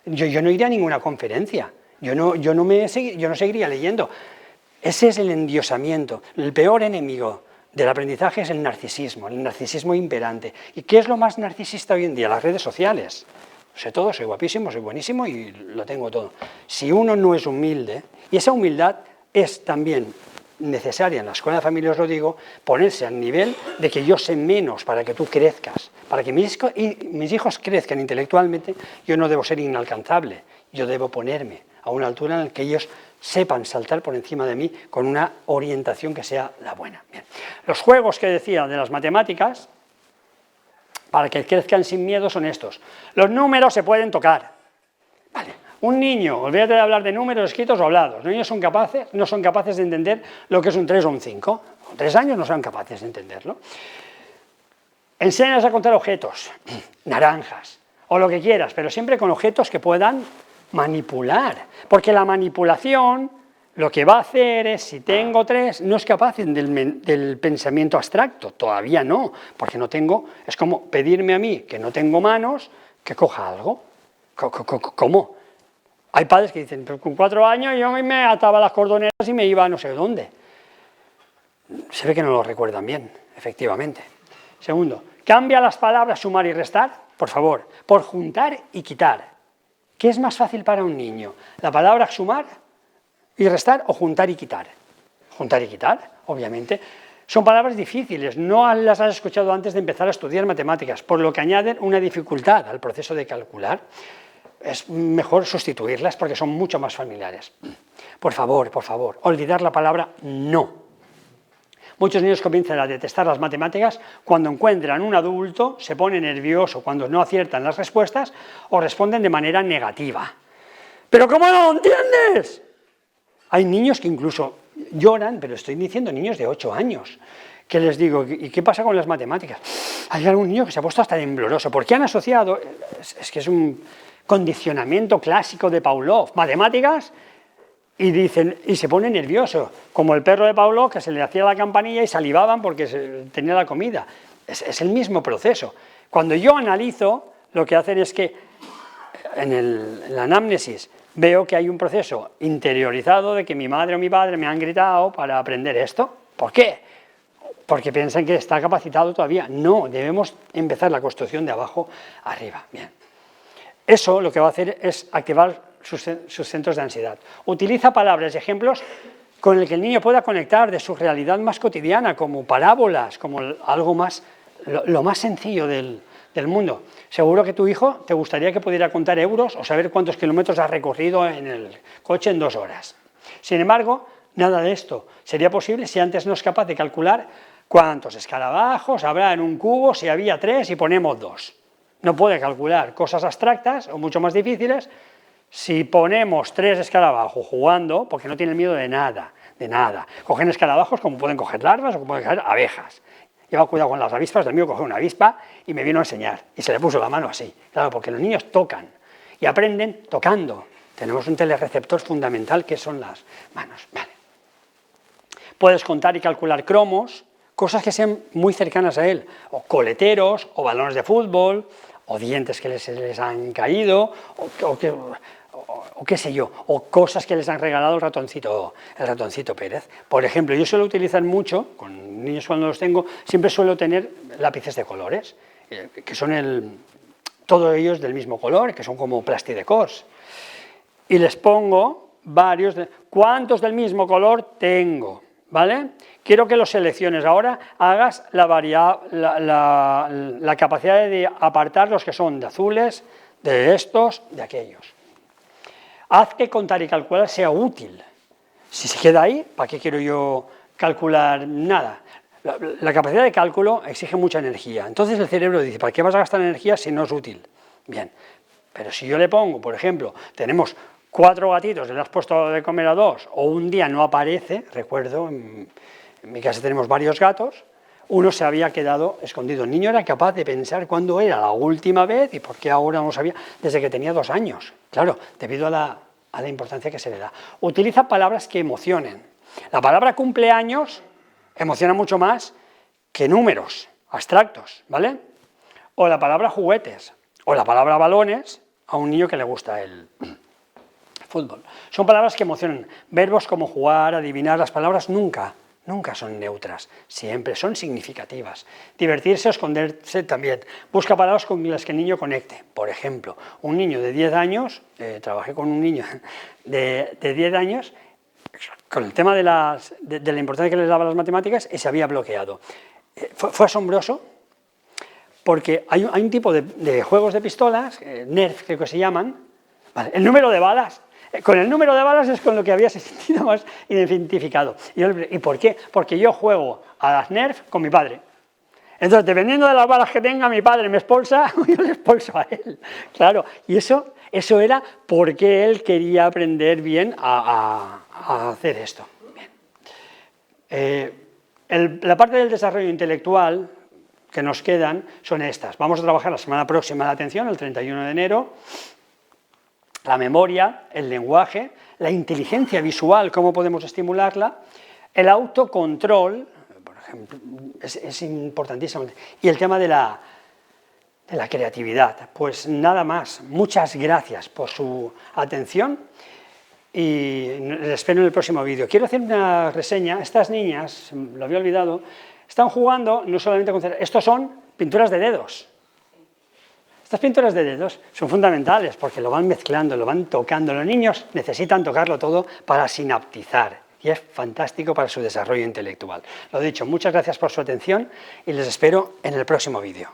Yo no iría a ninguna conferencia, yo no seguiría leyendo. Ese es el endiosamiento. El peor enemigo del aprendizaje es el narcisismo imperante. ¿Y qué es lo más narcisista hoy en día? Las redes sociales. sé todo, soy guapísimo, soy buenísimo y lo tengo todo. Si uno no es humilde, y esa humildad es también necesaria en la escuela de familia, os lo digo, ponerse al nivel de que yo sé menos para que tú crezcas, para que mis hijos crezcan intelectualmente, yo no debo ser inalcanzable, yo debo ponerme a una altura en la que ellos sepan saltar por encima de mí con una orientación que sea la buena. Bien. Los juegos que decía de las matemáticas, para que crezcan sin miedo, son estos. Los números se pueden tocar. Vale. Un niño, olvídate de hablar de números escritos o hablados, los niños no son capaces de entender lo que es un 3 o un 5, con 3 años no son capaces de entenderlo. Enséñales a contar objetos, naranjas, o lo que quieras, pero siempre con objetos que puedan manipular, porque la manipulación lo que va a hacer es, si tengo 3, no es capaz del pensamiento abstracto, todavía no, porque no tengo, es como pedirme a mí, que no tengo manos, que coja algo. ¿Cómo? Hay padres que dicen, pero con 4 años yo me ataba las cordoneras y me iba a no sé dónde. Se ve que no lo recuerdan bien, efectivamente. Segundo, cambia las palabras sumar y restar, por favor, por juntar y quitar. ¿Qué es más fácil para un niño? ¿La palabra sumar y restar o juntar y quitar? Juntar y quitar, obviamente. Son palabras difíciles, no las has escuchado antes de empezar a estudiar matemáticas, por lo que añaden una dificultad al proceso de calcular. Es mejor sustituirlas porque son mucho más familiares. Por favor, olvidar la palabra no. Muchos niños comienzan a detestar las matemáticas cuando encuentran un adulto, se pone nervioso cuando no aciertan las respuestas o responden de manera negativa. ¿Pero cómo no lo entiendes? Hay niños que incluso lloran, pero estoy diciendo niños de 8 años, que les digo, ¿y qué pasa con las matemáticas? Hay algún niño que se ha puesto hasta tembloroso, porque han asociado, es que es un condicionamiento clásico de Pavlov, matemáticas, y se pone nervioso, como el perro de Pavlov que se le hacía la campanilla y salivaban porque tenía la comida. Es el mismo proceso. Cuando yo analizo, lo que hacen es que en la anamnesis veo que hay un proceso interiorizado de que mi madre o mi padre me han gritado para aprender esto. ¿Por qué? Porque piensan que está capacitado todavía. No, debemos empezar la construcción de abajo arriba. Bien. Eso lo que va a hacer es activar sus centros de ansiedad. Utiliza palabras y ejemplos con el que el niño pueda conectar de su realidad más cotidiana, como parábolas, como algo más, lo más sencillo del mundo. Seguro que tu hijo te gustaría que pudiera contar euros o saber cuántos kilómetros has recorrido en el coche en 2 horas. Sin embargo, nada de esto sería posible si antes no es capaz de calcular cuántos escarabajos habrá en un cubo si había 3 y ponemos 2. No puede calcular cosas abstractas o mucho más difíciles si ponemos 3 escarabajos jugando, porque no tienen miedo de nada, de nada. Cogen escarabajos como pueden coger larvas o como pueden coger abejas. Lleva cuidado con las avispas, el mío cogió una avispa y me vino a enseñar. Y se le puso la mano así. Claro, porque los niños tocan y aprenden tocando. Tenemos un telereceptor fundamental que son las manos. Vale. Puedes contar y calcular cromos, cosas que sean muy cercanas a él, o coleteros, o balones de fútbol, o dientes que les han caído, o qué sé yo, o cosas que les han regalado el ratoncito Pérez. Por ejemplo, yo suelo utilizar mucho, con niños cuando los tengo, siempre suelo tener lápices de colores, que son todos ellos del mismo color, que son como plastidecors. Y les pongo varios, ¿cuántos del mismo color tengo? ¿Vale? Quiero que los selecciones. Ahora hagas la capacidad de apartar los que son de azules, de estos, de aquellos. Haz que contar y calcular sea útil. Si se queda ahí, ¿para qué quiero yo calcular nada? La capacidad de cálculo exige mucha energía. Entonces el cerebro dice, ¿para qué vas a gastar energía si no es útil? Bien, pero si yo le pongo, por ejemplo, tenemos 4 gatitos, le has puesto de comer a 2, o un día no aparece, recuerdo, en mi casa tenemos varios gatos, uno se había quedado escondido. El niño era capaz de pensar cuándo era la última vez y por qué ahora no sabía, desde que tenía 2 años. Claro, debido a la importancia que se le da. Utiliza palabras que emocionen. La palabra cumpleaños emociona mucho más que números abstractos, ¿vale? O la palabra juguetes, o la palabra balones a un niño que le gusta el fútbol. Son palabras que emocionan. Verbos como jugar, adivinar, las palabras nunca nunca son neutras, siempre son significativas. Divertirse o esconderse también. Busca palabras con las que el niño conecte. Por ejemplo, un niño de 10 años, trabajé con un niño de 10 años, con el tema de la importancia que les daba las matemáticas, y se había bloqueado. Fue asombroso, porque hay un tipo de juegos de pistolas, Nerf creo que se llaman, ¿vale? El número de balas. Con el número de balas es con lo que había sentido más identificado. ¿Y por qué? Porque yo juego a las Nerf con mi padre. Entonces, dependiendo de las balas que tenga, mi padre me expulsa, yo le expulso a él. Claro, y eso era porque él quería aprender bien a hacer esto. Bien. La parte del desarrollo intelectual que nos quedan son estas. Vamos a trabajar la semana próxima la atención, el 31 de enero, la memoria, el lenguaje, la inteligencia visual, cómo podemos estimularla, el autocontrol, por ejemplo, es importantísimo, y el tema de la creatividad. Pues nada más, muchas gracias por su atención y les espero en el próximo vídeo. Quiero hacer una reseña. Estas niñas, lo había olvidado, están jugando no solamente con... Estos son pinturas de dedos. Estas pinturas de dedos son fundamentales porque lo van mezclando, lo van tocando. Los niños necesitan tocarlo todo para sinaptizar y es fantástico para su desarrollo intelectual. Lo dicho, muchas gracias por su atención y les espero en el próximo vídeo.